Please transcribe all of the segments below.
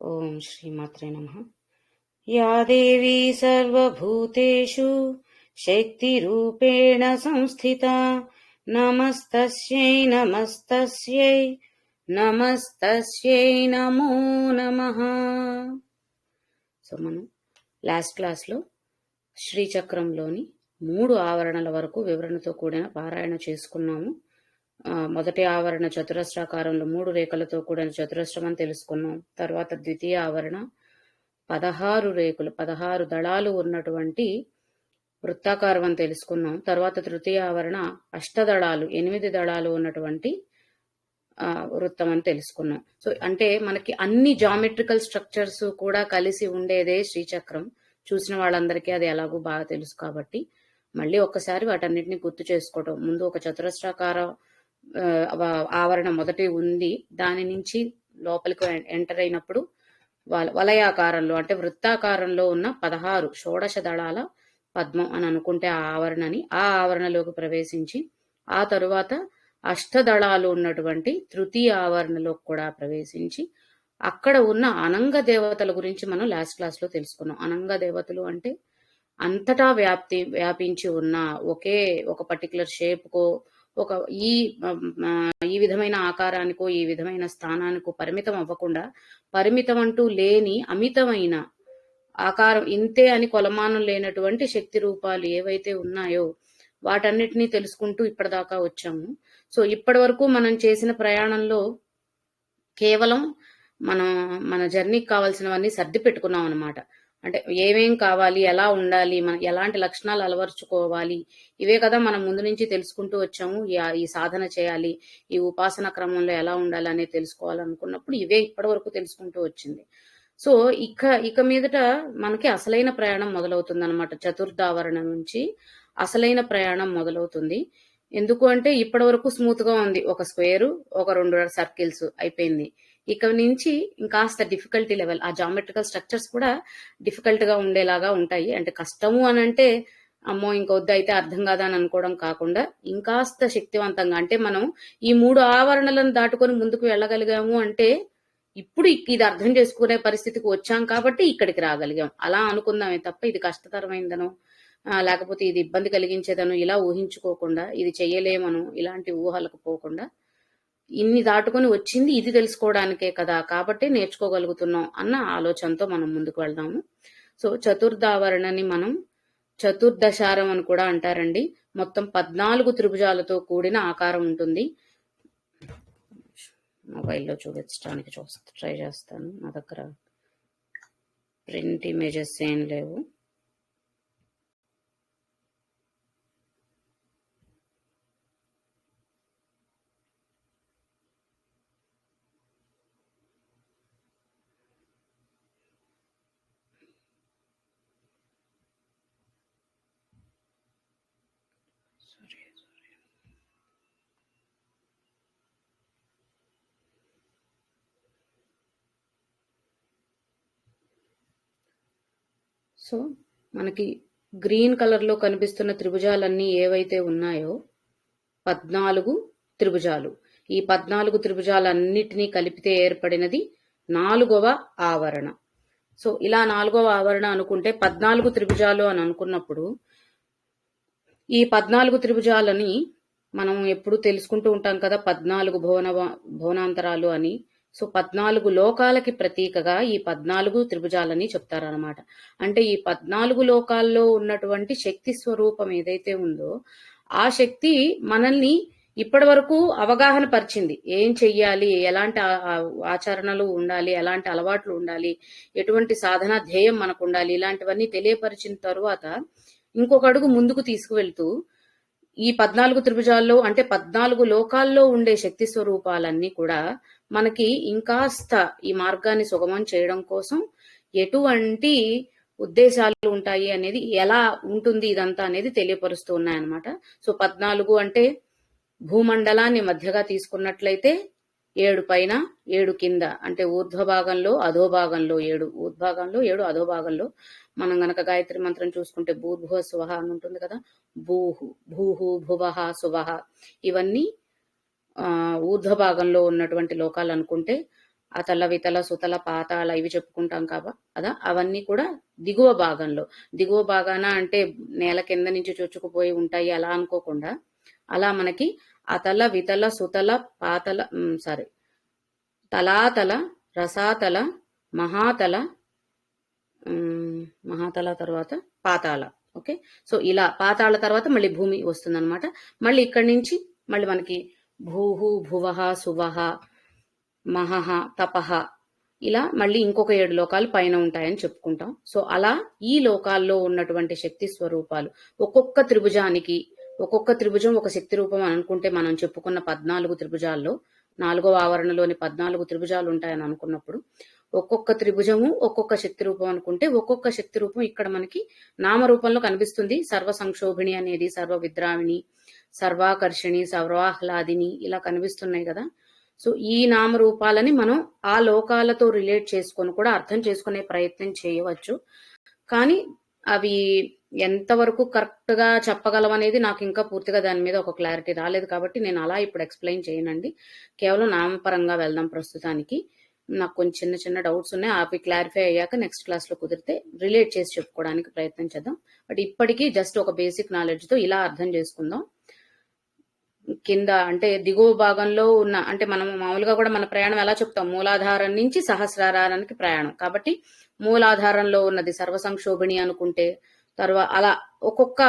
ఓం శ్రీమాత్రే నమః. యా దేవీ సర్వభూతేషు శక్తిరూపేణ సంస్థితా నమస్తస్యై నమస్తస్యై నమస్తస్యై నమో నమః. సో మనం లాస్ట్ క్లాస్లో శ్రీచక్రంలోని 3 ఆవరణల వరకు వివరణతో కూడిన పారాయణ చేసుకున్నాము. మొదటి ఆవరణ చతురస్రాకారంలో 3 రేఖలతో కూడిన చతురస్రం అని తెలుసుకున్నాం. తర్వాత ద్వితీయ ఆవరణ 16 రేకులు 16 దళాలు ఉన్నటువంటి వృత్తాకారం అని తెలుసుకున్నాం. తర్వాత తృతీయ ఆవరణ అష్టదళాలు 8 దళాలు ఉన్నటువంటి వృత్తం అని తెలుసుకున్నాం. సో అంటే మనకి అన్ని జామెట్రికల్ స్ట్రక్చర్స్ కూడా కలిసి ఉండేదే శ్రీచక్రం. చూసిన వాళ్ళందరికీ అది ఎలాగో బాగా తెలుసు కాబట్టి మళ్ళీ ఒక్కసారి వాటన్నిటిని గుర్తు చేసుకోవటం. ముందు ఒక చతురస్రాకార ఆవరణ మొదటి ఉంది, దాని నుంచి లోపలికి ఎంటర్ అయినప్పుడు వలయాకారంలో అంటే వృత్తాకారంలో ఉన్న 16 షోడశ దళాల పద్మం అని అనుకుంటే ఆ ఆవరణని ఆ ఆవరణలోకి ప్రవేశించి ఆ తరువాత అష్టదళాలు ఉన్నటువంటి తృతీయ ఆవరణలోకి కూడా ప్రవేశించి అక్కడ ఉన్న అనంగ దేవతల గురించి మనం లాస్ట్ క్లాస్ లో తెలుసుకున్నాం. అనంగ దేవతలు అంటే అంతటా వ్యాపించి ఉన్న ఒక పర్టికులర్ షేప్కో ఒక ఈ విధమైన ఆకారానికో ఈ విధమైన స్థానానికో పరిమితం అవ్వకుండా పరిమితం అంటూ లేని అమితమైన ఆకారం ఇంతే అని కొలమానం లేనటువంటి శక్తి రూపాలు ఏవైతే ఉన్నాయో వాటన్నిటినీ తెలుసుకుంటూ ఇప్పటిదాకా వచ్చాము. సో ఇప్పటి వరకు మనం చేసిన ప్రయాణంలో కేవలం మన జర్నీకి కావాల్సినవన్నీ సర్ది పెట్టుకున్నాం అనమాట. అంటే ఏమేం కావాలి, ఎలా ఉండాలి, మనం ఎలాంటి లక్షణాలు అలవర్చుకోవాలి, ఇవే కదా మనం ముందు నుంచి తెలుసుకుంటూ వచ్చాము. ఈ సాధన చేయాలి, ఈ ఉపాసన క్రమంలో ఎలా ఉండాలి అనేది తెలుసుకోవాలనుకున్నప్పుడు ఇవే ఇప్పటి వరకు తెలుసుకుంటూ వచ్చింది. సో ఇక మీదట మనకి అసలైన ప్రయాణం మొదలవుతుంది అనమాట. చతుర్థావరణ నుంచి అసలైన ప్రయాణం మొదలవుతుంది. ఎందుకు అంటే ఇప్పటి వరకు స్మూత్ గా ఉంది, ఒక స్క్వేరు ఒక 2 సర్కిల్స్ అయిపోయింది. ఇక నుంచి ఇంకాస్త డిఫికల్టీ లెవెల్, ఆ జామెట్రికల్ స్ట్రక్చర్స్ కూడా డిఫికల్ట్ గా ఉండేలాగా ఉంటాయి. అంటే కష్టము అని అంటే అమ్మో ఇంకొద్దు అయితే అర్థం కాదా అని అనుకోవడం కాకుండా ఇంకాస్త శక్తివంతంగా, అంటే మనం ఈ 3 ఆవరణలను దాటుకొని ముందుకు వెళ్ళగలిగాము అంటే ఇప్పుడు ఇది అర్థం చేసుకునే పరిస్థితికి వచ్చాం కాబట్టి ఇక్కడికి రాగలిగాం అలా అనుకుందామే తప్ప ఇది కష్టతరమైందనో లేకపోతే ఇది ఇబ్బంది కలిగించేదనో ఇలా ఊహించుకోకుండా, ఇది చెయ్యలేమను ఇలాంటి ఊహలకు పోకుండా ఇన్ని దాటుకొని వచ్చింది ఇది తెలుసుకోవడానికే కదా కాబట్టి నేర్చుకోగలుగుతున్నాం అన్న ఆలోచనతో మనం ముందుకు వెళ్దాము. సో చతుర్థావరణని మనం చతుర్దశారం అని కూడా అంటారండి. మొత్తం 14 త్రిభుజాలతో కూడిన ఆకారం ఉంటుంది. మొబైల్లో చూపించడానికి ట్రై చేస్తాను. నా దగ్గర ప్రింట్ ఇమేజెస్ ఏం లేవు. సో మనకి గ్రీన్ కలర్ లో కనిపిస్తున్న త్రిభుజాలన్నీ ఏవైతే ఉన్నాయో 14 త్రిభుజాలు. ఈ 14 త్రిభుజాలన్నిటినీ కలిపితే ఏర్పడినది 4వ ఆవరణ. సో ఇలా 4వ ఆవరణ అనుకుంటే 14 త్రిభుజాలు అని అనుకున్నప్పుడు ఈ 14 త్రిభుజాలని మనం ఎప్పుడు తెలుసుకుంటూ ఉంటాం కదా, 14 భువనాంతరాలు అని. సో 14 లోకాలకి ప్రతీకగా ఈ 14 త్రిభుజాలని చెప్తారనమాట. అంటే ఈ 14 లోకాల్లో ఉన్నటువంటి శక్తి స్వరూపం ఏదైతే ఉందో ఆ శక్తి మనల్ని ఇప్పటి వరకు అవగాహన పరిచింది. ఏం చెయ్యాలి, ఎలాంటి ఆచరణలు ఉండాలి, ఎలాంటి అలవాట్లు ఉండాలి, ఎటువంటి సాధన ధ్యేయం మనకు ఉండాలి, ఇలాంటివన్నీ తెలియపరిచిన తరువాత ఇంకొక అడుగు ముందుకు తీసుకువెళ్తూ ఈ 14 త్రిభుజాల్లో అంటే 14 లోకాల్లో ఉండే శక్తి స్వరూపాలన్నీ కూడా మనకి ఇంకాస్త ఈ మార్గాన్ని సుగమం చేయడం కోసం ఎటువంటి ఉద్దేశాలు ఉంటాయి అనేది, ఎలా ఉంటుంది ఇదంతా అనేది తెలియపరుస్తూ ఉన్నాయన్నమాట. సో 14 అంటే భూమండలాన్ని మధ్యగా తీసుకున్నట్లయితే 7 పైన 7 కింద, అంటే ఊర్ధ్వ భాగంలో అధోభాగంలో 7, ఊర్ధ్భాగంలో 7 అధోభాగంలో. మనం గనక గాయత్రి మంత్రం చూసుకుంటే భూర్భువ స్వహ అని ఉంటుంది కదా, భూహు భువహ సువహ, ఇవన్నీ ఊర్ధ్వ భాగంలో ఉన్నటువంటి లోకాలు అనుకుంటే అతల వితల సుతల పాతాళ ఇవి చెప్పుకుంటాం కదా, అవన్నీ కూడా దిగువ భాగంలో. దిగువ భాగాన అంటే నేల కింద నుంచి చొచ్చుకుపోయి ఉంటాయి అలా అనుకోకుండా, అలా మనకి అతల వితల సుతల పాతల తలాతల రసాతల మహాతల మహాతల తర్వాత పాతాళ. ఓకే, సో ఇలా పాతాళ తర్వాత మళ్ళీ భూమి వస్తుందన్నమాట. మళ్ళీ ఇక్కడి నుంచి మళ్ళీ మనకి భూహు భువహ సువహ మహహ తపహ ఇలా మళ్ళీ ఇంకొక 7 లోకాలు పైన ఉంటాయని చెప్పుకుంటాం. సో అలా ఈ లోకాల్లో ఉన్నటువంటి శక్తి స్వరూపాలు ఒక్కొక్క త్రిభుజానికి, ఒక్కొక్క త్రిభుజం ఒక శక్తి రూపం అని అనుకుంటే, మనం చెప్పుకున్న 14 త్రిభుజాల్లో 4వ ఆవరణలోని 14 త్రిభుజాలు ఉంటాయని అనుకున్నప్పుడు ఒక్కొక్క త్రిభుజము ఒక్కొక్క శక్తి రూపం అనుకుంటే, ఒక్కొక్క శక్తి రూపం ఇక్కడ మనకి నామరూపంలో కనిపిస్తుంది. సర్వ సంక్షోభిణి అనేది సర్వ విద్రావిణి, సర్వాకర్షిణి, సర్వాహ్లాదిని ఇలా కనిపిస్తున్నాయి కదా. సో ఈ నామరూపాలని మనం ఆ లోకాలతో రిలేట్ చేసుకొని కూడా అర్థం చేసుకునే ప్రయత్నం చేయవచ్చు. కానీ అవి ఎంతవరకు కరెక్ట్ గా చెప్పగలం అనేది నాకు ఇంకా పూర్తిగా దాని మీద ఒక క్లారిటీ రాలేదు, కాబట్టి నేను అలా ఇప్పుడు ఎక్స్ప్లెయిన్ చేయనండి. కేవలం నామపరంగా వెళ్దాం ప్రస్తుతానికి. నాకు కొంచెం చిన్న చిన్న డౌట్స్ ఉన్నాయి, అవి క్లారిఫై అయ్యాక నెక్స్ట్ క్లాస్ లో కుదిరితే రిలేట్ చేసి చెప్పుకోవడానికి ప్రయత్నం చేద్దాం. బట్ ఇప్పటికీ జస్ట్ ఒక బేసిక్ నాలెడ్జ్ తో ఇలా అర్థం చేసుకుందాం. కింద అంటే దిగువ భాగంలో ఉన్న, అంటే మనం మామూలుగా కూడా మన ప్రయాణం ఎలా చెప్తాం, మూలాధారం నుంచి సహస్రారానికి ప్రయాణం. కాబట్టి మూలాధారంలో ఉన్నది సర్వ సంక్షోభిణి అనుకుంటే, తర్వాత అలా ఒక్కొక్క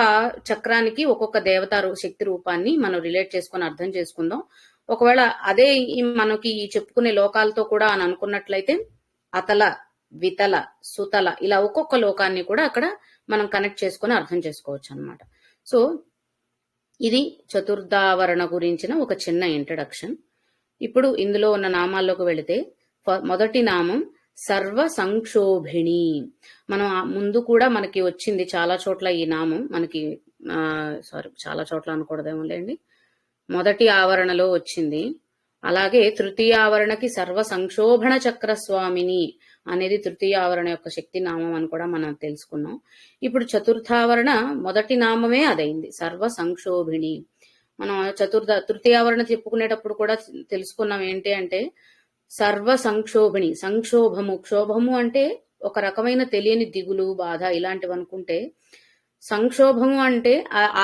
చక్రానికి ఒక్కొక్క దేవతా శక్తి రూపాన్ని మనం రిలేట్ చేసుకొని అర్థం చేసుకుందాం. ఒకవేళ అదే మనకి చెప్పుకునే లోకాలతో కూడా అని అనుకున్నట్లయితే అతల వితల సుతల ఇలా ఒక్కొక్క లోకాన్ని కూడా అక్కడ మనం కనెక్ట్ చేసుకొని అర్థం చేసుకోవచ్చు అన్నమాట. సో ఇది చతుర్థావరణ గురించిన ఒక చిన్న ఇంట్రడక్షన్. ఇప్పుడు ఇందులో ఉన్న నామాల్లోకి వెళితే మొదటి నామం సర్వ సంక్షోభిణి. మనం ముందు కూడా మనకి వచ్చింది చాలా చోట్ల ఈ నామం మనకి, చాలా చోట్ల అనకూడదేమో లేండి, మొదటి ఆవరణలో వచ్చింది. అలాగే తృతీయ ఆవరణకి సర్వ సంక్షోభణ చక్రస్వామిని అనేది తృతీయ ఆవరణ యొక్క శక్తి నామం అని కూడా మనం తెలుసుకున్నాం. ఇప్పుడు చతుర్థావరణ మొదటి నామమే అదైంది, సర్వ సంక్షోభిణి. మనం తృతీయావరణ చెప్పుకునేటప్పుడు కూడా తెలుసుకున్నాం ఏంటి అంటే సర్వ సంక్షోభిణి, సంక్షోభము, క్షోభము అంటే ఒక రకమైన తెలియని దిగులు బాధ ఇలాంటివి అనుకుంటే, సంక్షోభము అంటే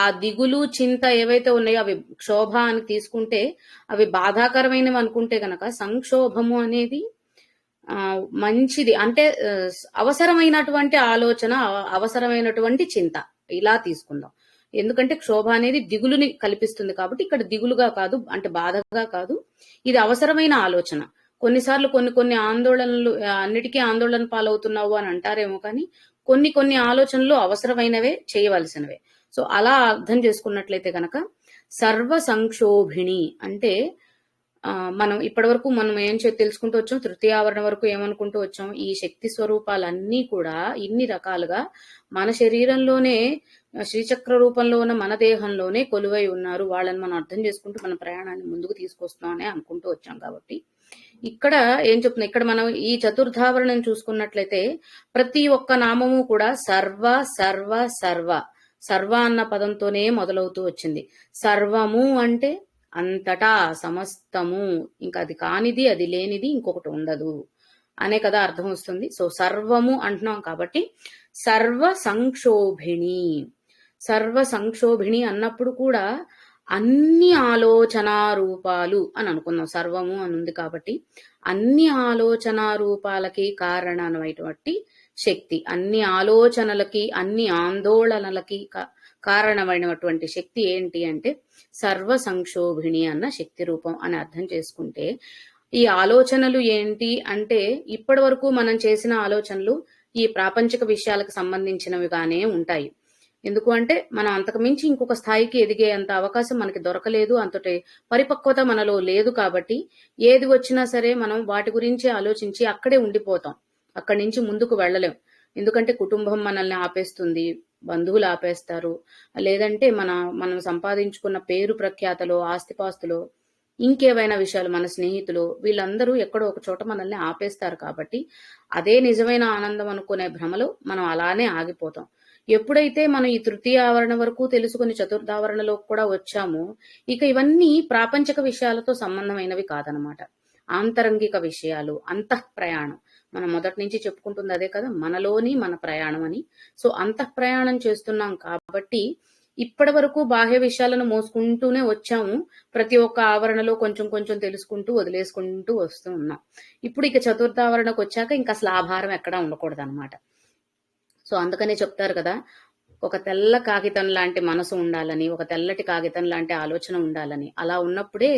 ఆ దిగులు చింత ఏవైతే ఉన్నాయో అవి క్షోభ అని తీసుకుంటే అవి బాధాకరమైనవి అనుకుంటే గనక, సంక్షోభము అనేది మంచిది అంటే అవసరమైనటువంటి ఆలోచన, అవసరమైనటువంటి చింత ఇలా తీసుకుందాం. ఎందుకంటే క్షోభ అనేది దిగులుని కల్పిస్తుంది కాబట్టి ఇక్కడ దిగులుగా కాదు, అంటే బాధగా కాదు, ఇది అవసరమైన ఆలోచన. కొన్నిసార్లు కొన్ని ఆందోళనలు, అన్నిటికీ ఆందోళన పాలవుతున్నావు అని అంటారేమో కానీ కొన్ని ఆలోచనలు అవసరమైనవే, చేయవలసినవే. సో అలా అర్థం చేసుకున్నట్లయితే గనక సర్వ సంక్షోభిణి అంటే మనం ఇప్పటి వరకు మనం ఏం తెలుసుకుంటూ వచ్చాం, తృతీయావరణ వరకు ఏమనుకుంటూ వచ్చాం, ఈ శక్తి స్వరూపాలన్నీ కూడా ఇన్ని రకాలుగా మన శరీరంలోనే శ్రీచక్ర రూపంలో ఉన్న మన దేహంలోనే కొలువై ఉన్నారు, వాళ్ళని మనం అర్థం చేసుకుంటూ మన ప్రయాణాన్ని ముందుకు తీసుకొస్తున్నాం అని అనుకుంటూ వచ్చాం. కాబట్టి ఇక్కడ ఏం చెప్తున్నా, ఇక్కడ మనం ఈ చతుర్థావరణం చూసుకున్నట్లయితే ప్రతి ఒక్క నామము కూడా సర్వ సర్వ సర్వ సర్వ అన్న పదంతోనే మొదలవుతూ వచ్చింది. సర్వము అంటే అంతటా, సమస్తము, ఇంకా అది కానిది అది లేనిది ఇంకొకటి ఉండదు అనే కదా అర్థం వస్తుంది. సో సర్వము అంటున్నాం కాబట్టి సర్వ సంక్షోభిణి, సర్వ సంక్షోభిణి అన్నప్పుడు కూడా అన్ని ఆలోచన రూపాలు అని అనుకుందాం. సర్వము అని ఉంది కాబట్టి అన్ని ఆలోచన రూపాలకి కారణమైనటువంటి శక్తి, అన్ని ఆలోచనలకి అన్ని ఆందోళనలకి కారణమైనటువంటి శక్తి ఏంటి అంటే సర్వ సంక్షోభిణి అన్న శక్తి రూపం అని అర్థం చేసుకుంటే, ఈ ఆలోచనలు ఏంటి అంటే ఇప్పటి వరకు మనం చేసిన ఆలోచనలు ఈ ప్రాపంచిక విషయాలకు సంబంధించినవిగానే ఉంటాయి. ఎందుకు అంటే మనం అంతకు మించి ఇంకొక స్థాయికి ఎదిగే అంత అవకాశం మనకి దొరకలేదు, అంతటి పరిపక్వత మనలో లేదు. కాబట్టి ఏది వచ్చినా సరే మనం వాటి గురించి ఆలోచించి అక్కడే ఉండిపోతాం, అక్కడి నుంచి ముందుకు వెళ్ళలేం. ఎందుకంటే కుటుంబం మనల్ని ఆపేస్తుంది, బంధువులు ఆపేస్తారు, లేదంటే మనం సంపాదించుకున్న పేరు ప్రఖ్యాతలో, ఆస్తిపాస్తులో, ఇంకేవైనా విషయాలు, మన స్నేహితులు, వీళ్ళందరూ ఎక్కడో ఒక చోట మనల్ని ఆపేస్తారు. కాబట్టి అదే నిజమైన ఆనందం అనుకునే భ్రమలో మనం అలానే ఆగిపోతాం. ఎప్పుడైతే మనం ఈ తృతీయ ఆవరణ వరకు తెలుసుకుని చతుర్థావరణలో కూడా వచ్చామో ఇక ఇవన్నీ ప్రాపంచిక విషయాలతో సంబంధమైనవి కాదనమాట. ఆంతరంగిక విషయాలు, అంతఃప్రయాణం. మనం మొదటి నుంచి చెప్పుకుంటుంది అదే కదా, మనలోని మన ప్రయాణం అని. సో అంతఃప్రయాణం చేస్తున్నాం కాబట్టి ఇప్పటి వరకు బాహ్య విషయాలను మోసుకుంటూనే వచ్చాము. ప్రతి ఒక్క ఆవరణలో కొంచెం కొంచెం తెలుసుకుంటూ వదిలేసుకుంటూ వస్తూ ఉన్నాం. ఇప్పుడు ఇక చతుర్థావరణకు వచ్చాక ఇంకా అసలు ఆ భారం ఎక్కడా ఉండకూడదు అనమాట. సో అందుకనే చెప్తారు కదా, ఒక తెల్ల కాగితం లాంటి మనసు ఉండాలని, ఒక తెల్లటి కాగితం లాంటి ఆలోచన ఉండాలని. అలా ఉన్నప్పుడే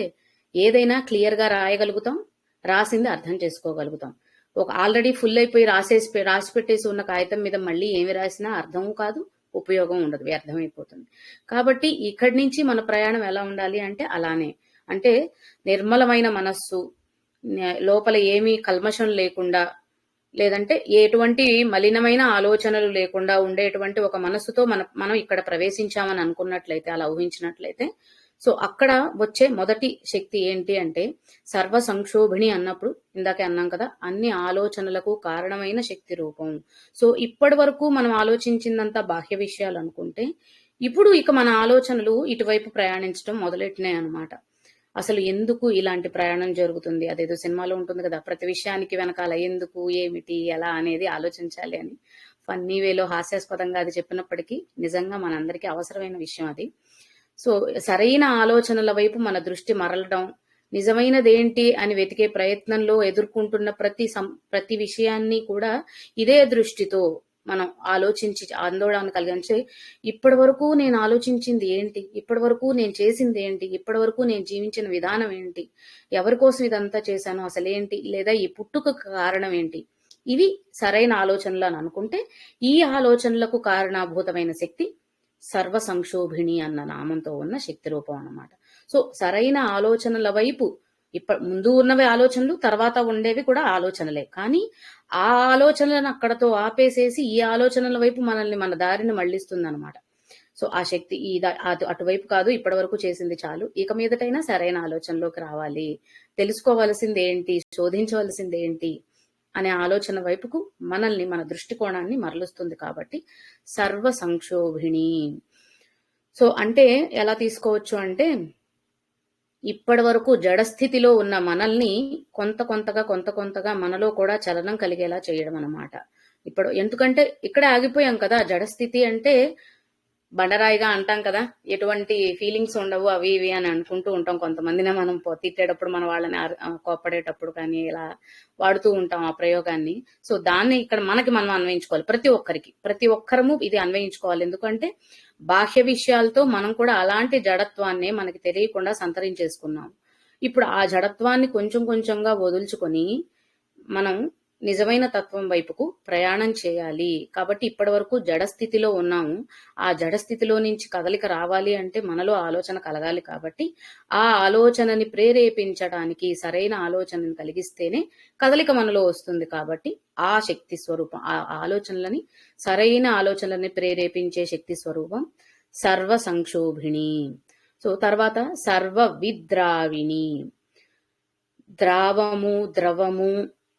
ఏదైనా క్లియర్ గా రాయగలుగుతాం, రాసింది అర్థం చేసుకోగలుగుతాం. ఒక ఆల్రెడీ ఫుల్ అయిపోయి రాసి పెట్టేసి ఉన్న కాగితం మీద మళ్ళీ ఏమి రాసినా అర్థం కాదు, ఉపయోగం ఉండదు, వ్యర్థమైపోతుంది. కాబట్టి ఇక్కడి నుంచి మన ప్రయాణం ఎలా ఉండాలి అంటే అలానే, అంటే నిర్మలమైన మనస్సు, లోపల ఏమీ కల్మషం లేకుండా, లేదంటే ఎటువంటి మలినమైన ఆలోచనలు లేకుండా ఉండేటువంటి ఒక మనస్సుతో మనం ఇక్కడ ప్రవేశించామని అనుకున్నట్లయితే, అలా ఊహించినట్లయితే, సో అక్కడ వచ్చే మొదటి శక్తి ఏంటి అంటే సర్వ సంక్షోభిణి అన్నప్పుడు ఇందాకే అన్నాం కదా, అన్ని ఆలోచనలకు కారణమైన శక్తి రూపం. సో ఇప్పటి వరకు మనం ఆలోచించిందంతా బాహ్య విషయాలు అనుకుంటే, ఇప్పుడు ఇక మన ఆలోచనలు ఇటువైపు ప్రయాణించడం మొదలెట్టినాయి అనమాట. అసలు ఎందుకు ఇలాంటి ప్రయాణం జరుగుతుంది, అదేదో సినిమాలో ఉంటుంది కదా, ప్రతి విషయానికి వెనకాల ఎందుకు, ఏమిటి, ఎలా అనేది ఆలోచించాలి అని. ఫన్నీ వేలో హాస్యాస్పదంగా అది చెప్పినప్పటికీ నిజంగా మనందరికీ అవసరమైన విషయం అది. సో సరైన ఆలోచనల వైపు మన దృష్టి మరలడం, నిజమైనదేంటి అని వెతికే ప్రయత్నంలో ఎదుర్కొంటున్న ప్రతి విషయాన్ని కూడా ఇదే దృష్టితో మనం ఆలోచించి ఆందోళన కలిగించి, ఇప్పటి వరకు నేను ఆలోచించింది ఏంటి, ఇప్పటి వరకు నేను చేసింది ఏంటి, ఇప్పటి వరకు నేను జీవించిన విధానం ఏంటి, ఎవరి కోసం ఇదంతా చేశాను అసలేంటి, లేదా ఈ పుట్టుక కారణం ఏంటి, ఇవి సరైన ఆలోచనలు అని అనుకుంటే, ఈ ఆలోచనలకు కారణాభూతమైన శక్తి సర్వ సంక్షోభిణి అన్న నామంతో ఉన్న శక్తి రూపం అన్నమాట. సో సరైన ఆలోచనల వైపు, ముందు ఉన్నవి ఆలోచనలు, తర్వాత ఉండేవి కూడా ఆలోచనలే, కానీ ఆ ఆలోచనలను అక్కడతో ఆపేసేసి ఈ ఆలోచనల వైపు మనల్ని మన దారిని మళ్లిస్తుంది అనమాట. సో ఆ శక్తి అటువైపు కాదు, ఇప్పటి వరకు చేసింది చాలు, ఇక మీదటైనా సరైన ఆలోచనలోకి రావాలి, తెలుసుకోవలసింది ఏంటి, శోధించవలసింది ఏంటి అనే ఆలోచన వైపుకు మనల్ని, మన దృష్టికోణాన్ని మరలుస్తుంది. కాబట్టి సర్వ సంక్షోభిణి. సో అంటే ఎలా తీసుకోవచ్చు అంటే, ఇప్పటి వరకు జడస్థితిలో ఉన్న మనల్ని కొంత కొంతగా మనలో కూడా చలనం కలిగేలా చేయడం అన్నమాట. ఎందుకంటే ఇక్కడే ఆగిపోయాం కదా, జడస్థితి అంటే బండరాయిగా అంటాం కదా, ఎటువంటి ఫీలింగ్స్ ఉండవు అవి ఇవి అని అనుకుంటూ ఉంటాం. కొంతమందినే మనం తిట్టేటప్పుడు, మన వాళ్ళని కోప్పడేటప్పుడు కానీ ఇలా వాడుతూ ఉంటాం ఆ ప్రయోగాన్ని. సో దాన్ని ఇక్కడ మనం అన్వయించుకోవాలి. ప్రతి ఒక్కరము ఇది అన్వయించుకోవాలి. ఎందుకంటే బాహ్య విషయాలతో మనం కూడా అలాంటి జడత్వాన్ని మనకి తెలియకుండా సంతరించేసుకున్నాం. ఇప్పుడు ఆ జడత్వాన్ని కొంచెం కొంచెంగా వదులుచుకొని మనం నిజమైన తత్వం వైపుకు ప్రయాణం చేయాలి. కాబట్టి ఇప్పటి వరకు జడస్థితిలో ఉన్నాము. ఆ జడస్థితిలో నుంచి కదలిక రావాలి అంటే మనలో ఆలోచన కలగాలి. కాబట్టి ఆ ఆలోచనని ప్రేరేపించడానికి సరైన ఆలోచనని కలిగిస్తేనే కదలిక మనలో వస్తుంది. కాబట్టి ఆ శక్తి స్వరూపం, ఆ ఆలోచనలని, సరైన ఆలోచనలని ప్రేరేపించే శక్తి స్వరూపం సర్వ సంక్షోభిణి. సో తర్వాత సర్వ విద్రావిణి. ద్రావము, ద్రవము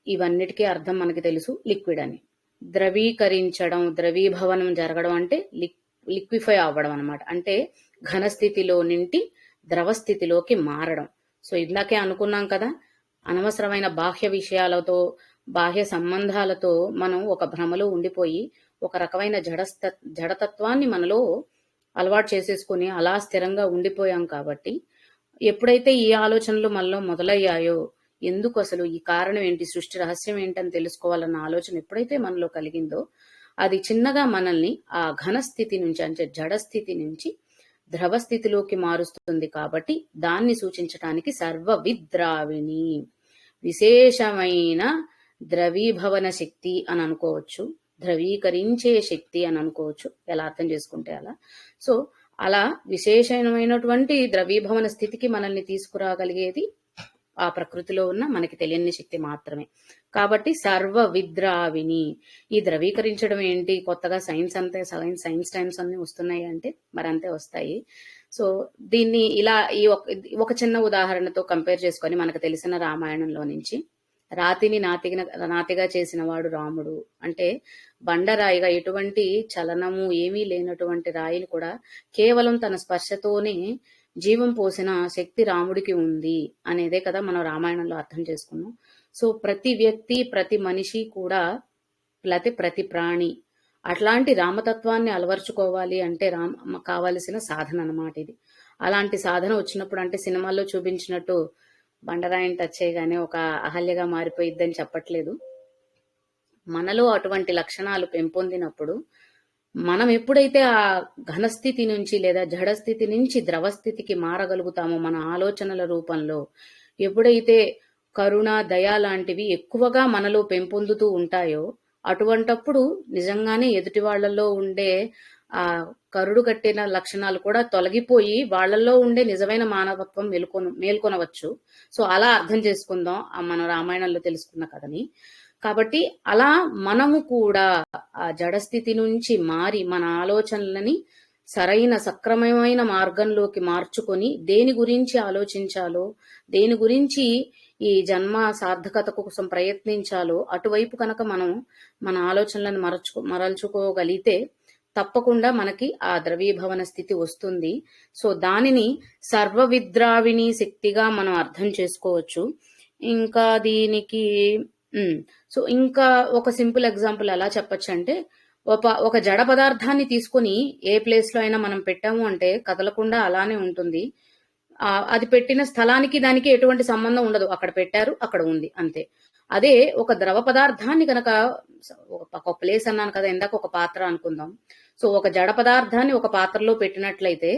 ఇవన్నిటికీ అర్థం మనకి తెలుసు, లిక్విడ్ అని. ద్రవీకరించడం, ద్రవీభవనం జరగడం అంటే లిక్విఫై అవ్వడం అనమాట. అంటే ఘనస్థితిలో నుండి ద్రవస్థితిలోకి మారడం. సో ఇందాకే అనుకున్నాం కదా, అనవసరమైన బాహ్య విషయాలతో, బాహ్య సంబంధాలతో మనం ఒక భ్రమలో ఉండిపోయి ఒక రకమైన జడతత్వాన్ని మనలో అలవాటు చేసేసుకుని అలా స్థిరంగా ఉండిపోయాం. కాబట్టి ఎప్పుడైతే ఈ ఆలోచనలు మనలో మొదలయ్యాయో, ఎందుకు అసలు ఈ కారణం ఏంటి, సృష్టి రహస్యం ఏంటని తెలుసుకోవాలన్న ఆలోచన ఎప్పుడైతే మనలో కలిగిందో, అది చిన్నగా మనల్ని ఆ ఘనస్థితి నుంచి, అంటే జడస్థితి నుంచి ద్రవస్థితిలోకి మారుస్తుంది. కాబట్టి దాన్ని సూచించడానికి సర్వ విద్రావిణి, విశేషమైన ద్రవీభవన శక్తి అని అనుకోవచ్చు, ద్రవీకరించే శక్తి అని అనుకోవచ్చు, ఎలా అర్థం చేసుకుంటే అలా. సో అలా విశేషమైనటువంటి ద్రవీభవన స్థితికి మనల్ని తీసుకురాగలిగేది ఆ ప్రకృతిలో ఉన్న మనకి తెలియని శక్తి మాత్రమే. కాబట్టి సర్వ విద్రావిని. ఈ ద్రవీకరించడం ఏంటి, కొత్తగా సైన్స్ టైమ్స్ అన్ని వస్తున్నాయి అంటే మరి అంతే వస్తాయి. సో దీన్ని ఇలా ఒక చిన్న ఉదాహరణతో కంపేర్ చేసుకొని, మనకు తెలిసిన రామాయణంలో నుంచి, రాతిని నాతిగా చేసిన వాడు రాముడు. అంటే బండరాయిగా ఎటువంటి చలనము ఏమీ లేనటువంటి రాయిని కూడా కేవలం తన స్పర్శతోనే జీవం పోసిన శక్తి రాముడికి ఉంది అనేదే కదా మనం రామాయణంలో అర్థం చేసుకున్నాం. సో ప్రతి వ్యక్తి, ప్రతి మనిషి కూడా, ప్రతి ప్రాణి అట్లాంటి రామతత్వాన్ని అలవర్చుకోవాలి అంటే కావాల్సిన సాధన అన్నమాట ఇది. అలాంటి సాధన వచ్చినప్పుడు, అంటే సినిమాల్లో చూపించినట్టు బండరాయిని టచ్ చేయగానే ఒక అహల్యగా మారిపోయిద్దని చెప్పట్లేదు. మనలో అటువంటి లక్షణాలు పెంపొందినప్పుడు, మనం ఎప్పుడైతే ఆ ఘనస్థితి నుంచి లేదా జడస్థితి నుంచి ద్రవస్థితికి మారగలుగుతామో మన ఆలోచనల రూపంలో, ఎప్పుడైతే కరుణ, దయ లాంటివి ఎక్కువగా మనలో పెంపొందుతూ ఉంటాయో, అటువంటప్పుడు నిజంగానే ఎదుటి వాళ్లలో ఉండే ఆ కరుడు కట్టిన లక్షణాలు కూడా తొలగిపోయి వాళ్లలో ఉండే నిజమైన మానవత్వం మేల్కొనవచ్చు. సో అలా అర్థం చేసుకుందాం మనం రామాయణంలో తెలుసుకున్న కథని. కాబట్టి అలా మనము కూడా ఆ జడస్థితి నుంచి మారి మన ఆలోచనలని సరైన సక్రమమైన మార్గంలోకి మార్చుకొని దేని గురించి ఆలోచించాలో, దేని గురించి ఈ జన్మ సార్థకత కోసం ప్రయత్నించాలో అటువైపు కనుక మనం మన ఆలోచనలను మరల్చుకోగలిగితే తప్పకుండా మనకి ఆ ద్రవీభవన స్థితి వస్తుంది. సో దానిని సర్వవిద్రావిణి శక్తిగా మనం అర్థం చేసుకోవచ్చు. ఇంకా దీనికి సో ఇంకా ఒక సింపుల్ ఎగ్జాంపుల్ ఎలా చెప్పొచ్చు అంటే, ఒక జడ పదార్థాన్ని తీసుకొని ఏ ప్లేస్ లో అయినా మనం పెట్టాము అంటే కదలకుండా అలానే ఉంటుంది. అది పెట్టిన స్థలానికి దానికి ఎటువంటి సంబంధం ఉండదు. అక్కడ పెట్టారు, అక్కడ ఉంది, అంతే. అదే ఒక ద్రవ పదార్థాన్ని కనుక, ఒక ప్లేస్ అన్నాను కదా ఇందాక, ఒక పాత్ర అనుకుందాం. సో ఒక జడ పదార్థాన్ని ఒక పాత్రలో పెట్టినట్లయితే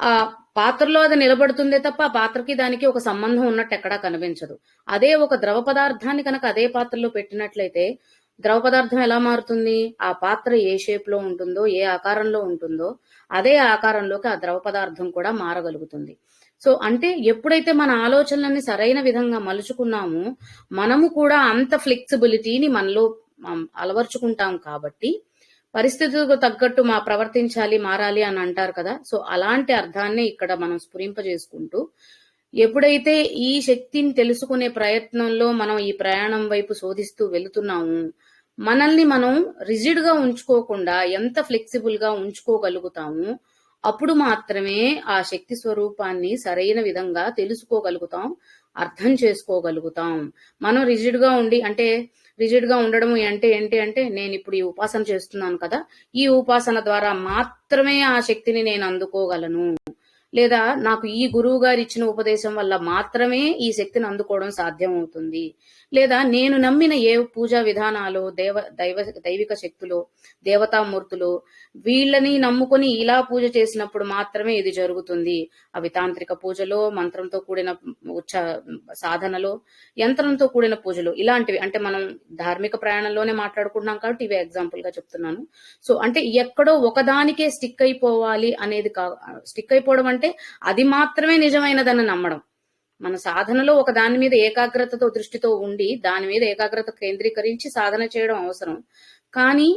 ఆ పాత్రలో అది నిలబడుతుందే తప్ప ఆ పాత్రకి దానికి ఒక సంబంధం ఉన్నట్టు ఎక్కడా కనిపించదు. అదే ఒక ద్రవ పదార్థాన్ని కనుక అదే పాత్రలో పెట్టినట్లయితే ద్రవ పదార్థం ఎలా మారుతుంది? ఆ పాత్ర ఏ షేప్ లో ఉంటుందో, ఏ ఆకారంలో ఉంటుందో అదే ఆకారంలోకి ఆ ద్రవ పదార్థం కూడా మారగలుగుతుంది. సో అంటే ఎప్పుడైతే మన ఆలోచనలని సరైన విధంగా మలుచుకున్నామో మనము కూడా అంత ఫ్లెక్సిబిలిటీని మనలో అలవర్చుకుంటాం. కాబట్టి పరిస్థితులకు తగ్గట్టు ప్రవర్తించాలి, మారాలి అని అంటారు కదా. సో అలాంటి అర్థాన్ని ఇక్కడ మనం స్ఫురింపజేసుకుంటూ, ఎప్పుడైతే ఈ శక్తిని తెలుసుకునే ప్రయత్నంలో మనం ఈ ప్రయాణం వైపు శోధిస్తూ వెళుతున్నాము, మనల్ని మనం రిజిడ్ గా ఉంచుకోకుండా ఎంత ఫ్లెక్సిబుల్ గా ఉంచుకోగలుగుతాము, అప్పుడు మాత్రమే ఆ శక్తి స్వరూపాన్ని సరైన విధంగా తెలుసుకోగలుగుతాం, అర్థం చేసుకోగలుగుతాం. మనం రిజిడ్ గా ఉండి, అంటే రిజిడ్ గా ఉండడం అంటే ఏంటి అంటే, నేను ఇప్పుడు ఈ ఉపాసన చేస్తున్నాను కదా, ఈ ఉపాసన ద్వారా మాత్రమే ఆ శక్తిని నేను అందుకోగలను, లేదా నాకు ఈ గురువు గారు ఇచ్చిన ఉపదేశం వల్ల మాత్రమే ఈ శక్తిని అందుకోవడం సాధ్యం అవుతుంది, లేదా నేను నమ్మిన ఏ పూజా విధానాలు, దైవిక శక్తులు, దేవతామూర్తులు, వీళ్ళని నమ్ముకొని ఇలా పూజ చేసినప్పుడు మాత్రమే ఇది జరుగుతుంది. అవి తాంత్రిక పూజలో, మంత్రంతో కూడిన సాధనలో, యంత్రంతో కూడిన పూజలు, ఇలాంటివి. అంటే మనం ధార్మిక ప్రయాణంలోనే మాట్లాడుకుంటున్నాం కాబట్టి ఇవే ఎగ్జాంపుల్ గా చెప్తున్నాను. సో అంటే ఎక్కడో ఒకదానికే స్టిక్ అయిపోవాలి అనేది స్టిక్ అయిపోవడం అంటే అది మాత్రమే నిజమైనదని నమ్మడం. మన సాధనలో ఒక దాని మీద ఏకాగ్రతతో, దృష్టితో ఉండి దాని మీద ఏకాగ్రత కేంద్రీకరించి సాధన చేయడం అవసరం. కానీ